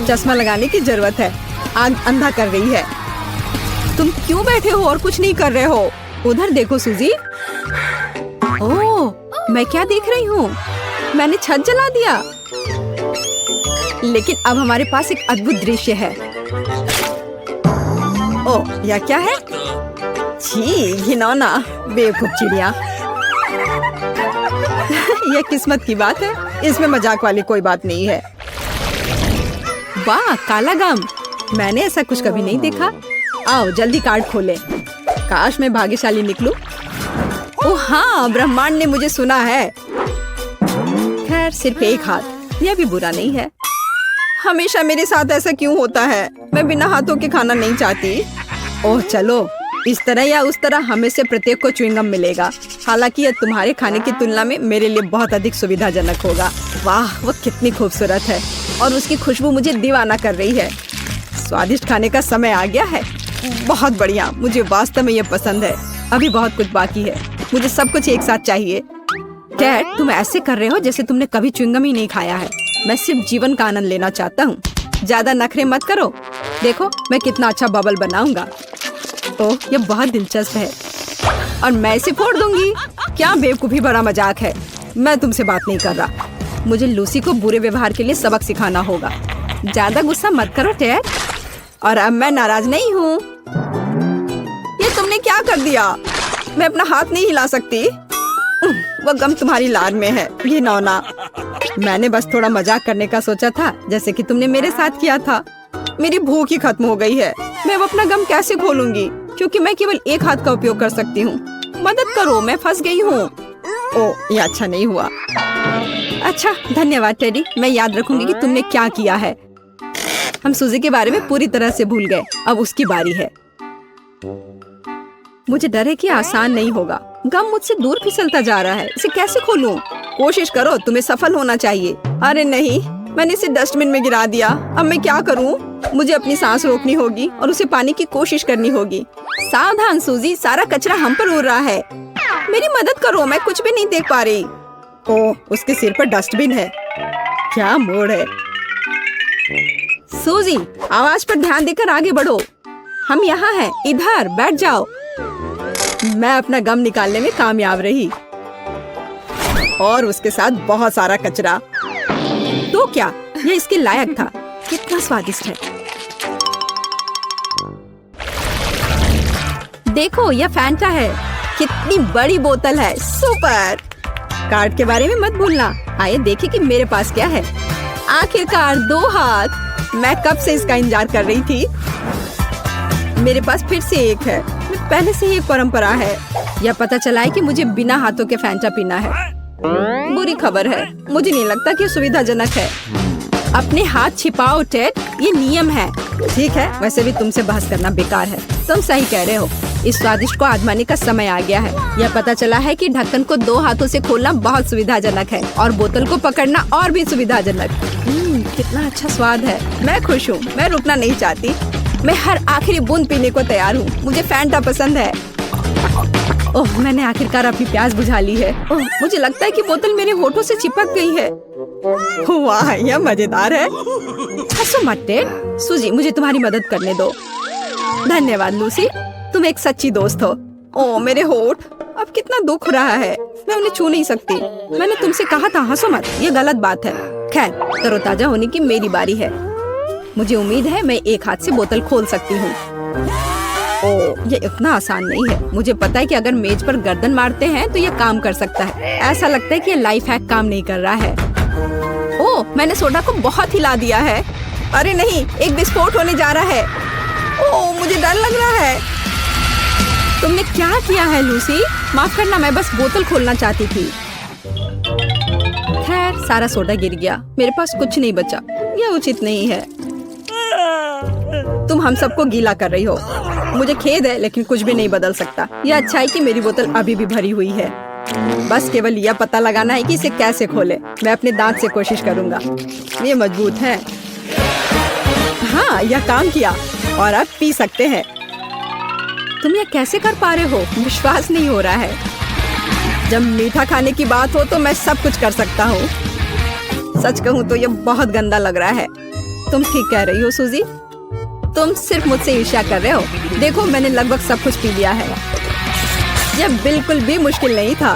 चश्मा लगाने की जरूरत है। आग अंधा कर रही है। तुम क्यों बैठे हो और कुछ नहीं कर रहे हो? उधर देखो सूजी। ओह, मैं क्या देख रही हूँ? मैंने छत जला दिया। लेकिन अब हमारे पास एक अद्भुत दृश्य है। ओह, यह क्या है? छी, घिनौना, बेवकूफ चिड़िया। यह किस्मत की बात है। इसमें मजाक वाली कोई बात नहीं है। वाह, काला गम। मैंने ऐसा कुछ कभी नहीं देखा। आओ जल्दी कार्ड खोलें। काश मैं भाग्यशाली निकलूं। ओह हाँ, ब्रह्मांड ने मुझे सुना है। खैर, सिर्फ एक हाथ, यह भी बुरा नहीं है। हमेशा मेरे साथ ऐसा क्यों होता है? मैं बिना हाथों के खाना नहीं चाहती। ओह चलो, इस तरह या उस तरह हमें से प्रत्येक को च्युइंगम मिलेगा। हालांकि यह तुम्हारे खाने की तुलना में मेरे लिए बहुत अधिक सुविधाजनक होगा। वाह, वो कितनी खूबसूरत है और उसकी खुशबू मुझे दीवाना कर रही है। स्वादिष्ट खाने का समय आ गया है। बहुत बढ़िया, मुझे वास्तव में ये पसंद है। अभी बहुत कुछ बाकी है। मुझे सब कुछ एक साथ चाहिए। डैड, तुम ऐसे कर रहे हो जैसे तुमने कभी च्युइंगम ही नहीं खाया है। मैं सिर्फ जीवन का आनंद लेना चाहता हूँ। ज्यादा नखरे मत करो। देखो मैं कितना अच्छा बबल बनाऊंगा। ओह, ये बहुत दिलचस्प है और मैं इसे फोड़ दूंगी। क्या बेवकूफी भरा मजाक है। मैं तुमसे बात नहीं कर रहा। मुझे लूसी को बुरे व्यवहार के लिए सबक सिखाना होगा। ज्यादा गुस्सा मत करो डैड। और अब मैं नाराज नहीं हूँ। ये तुमने क्या कर दिया? मैं अपना हाथ नहीं हिला सकती। वो गम तुम्हारी लार में है। ये नौना। मैंने बस थोड़ा मजाक करने का सोचा था, जैसे कि तुमने मेरे साथ किया था। मेरी भूख ही खत्म हो गई है। मैं अब अपना गम कैसे खोलूंगी, क्योंकि मैं केवल एक हाथ का उपयोग कर सकती हूँ। मदद करो, मैं फंस गई हूँ। ओह, ये अच्छा नहीं हुआ। अच्छा, धन्यवाद टेडी। मैं याद रखूंगी कि तुमने क्या किया है। हम सूजी के बारे में पूरी तरह से भूल गए। अब उसकी बारी है। मुझे डर है कि आसान नहीं होगा। गम मुझसे दूर फिसलता जा रहा है। इसे कैसे खोलूं? कोशिश करो, तुम्हें सफल होना चाहिए। अरे नहीं, मैंने इसे डस्टबिन में गिरा दिया। अब मैं क्या करूं? मुझे अपनी सांस रोकनी होगी और उसे पाने की कोशिश करनी होगी। सावधान सूजी, सारा कचरा हम पर उड़ रहा है। मेरी मदद करो, मैं कुछ भी नहीं देख पा रही। ओह, उसके सिर पर डस्टबिन है। क्या मोड़ है। सूजी, आवाज पर ध्यान देकर आगे बढ़ो। हम यहाँ हैं, इधर बैठ जाओ। मैं अपना गम निकालने में कामयाब रही और उसके साथ बहुत सारा कचरा। तो क्या ये इसके लायक था? कितना स्वादिष्ट है। देखो, यह फैंटा है। कितनी बड़ी बोतल है। सुपर। कार्ड के बारे में मत भूलना। आइए देखें कि मेरे पास क्या है। आखिरकार 2 हाथ। मैं कब से इसका इंतजार कर रही थी। मेरे पास फिर से एक है। पहले से ही एक परंपरा है। यह पता चला है कि मुझे बिना हाथों के फैंटा पीना है। बुरी खबर है, मुझे नहीं लगता कि सुविधाजनक है। अपने हाथ छिपाओ टेड, ये नियम है। ठीक है, वैसे भी तुमसे बहस करना बेकार है। तुम सही कह रहे हो। इस स्वादिष्ट को आजमाने का समय आ गया है। यह पता चला है कि ढक्कन को 2 हाथों से खोलना बहुत सुविधाजनक है और बोतल को पकड़ना और भी सुविधाजनक। कितना अच्छा स्वाद है। मैं खुश हूँ। मैं रुकना नहीं चाहती। मैं हर आखिरी बूंद पीने को तैयार हूँ। मुझे फैंटा पसंद है। ओह, मैंने आखिरकार अपनी प्यास बुझा ली है। ओह, मुझे लगता है कि बोतल मेरे होठों से चिपक गई है। वाह, यह मजेदार है। हंसो मत टेड। सूजी, मुझे तुम्हारी मदद करने दो। धन्यवाद लूसी, तुम एक सच्ची दोस्त हो। ओह, मेरे होठ, अब कितना दुख रहा है। मैं उन्हें छू नहीं सकती। मैंने तुमसे कहा था हंसो मत, ये गलत बात है। खैर, तरोताजा होने की मेरी बारी है। मुझे उम्मीद है मैं एक हाथ से बोतल खोल सकती हूँ। ओह, ये इतना आसान नहीं है। मुझे पता है कि अगर मेज पर गर्दन मारते हैं तो ये काम कर सकता है। ऐसा लगता है कि ये लाइफ हैक काम नहीं कर रहा है। ओह, मैंने सोडा को बहुत हिला दिया है। अरे नहीं, एक विस्फोट होने जा रहा है। ओह, मुझे डर लग रहा है। तुमने क्या किया है लूसी? माफ करना, मैं बस बोतल खोलना चाहती थी। खैर, सारा सोडा गिर गया। मेरे पास कुछ नहीं बचा। यह उचित नहीं है। तुम हम सबको गीला कर रही हो। मुझे खेद है, लेकिन कुछ भी नहीं बदल सकता। यह अच्छा है कि मेरी बोतल अभी भी भरी हुई है। बस केवल यह पता लगाना है कि इसे कैसे खोले। मैं अपने दांत से कोशिश करूंगा। ये मजबूत है। हाँ, यह काम किया और अब पी सकते हैं। तुम यह कैसे कर पा रहे हो? विश्वास नहीं हो रहा है। जब मीठा खाने की बात हो तो मैं सब कुछ कर सकता हूँ। सच कहूँ तो यह बहुत गंदा लग रहा है। तुम ठीक कह रही हो सूजी। तुम सिर्फ मुझसे ईर्ष्या कर रहे हो। देखो, मैंने लगभग सब कुछ पी लिया है। यह बिल्कुल भी मुश्किल नहीं था।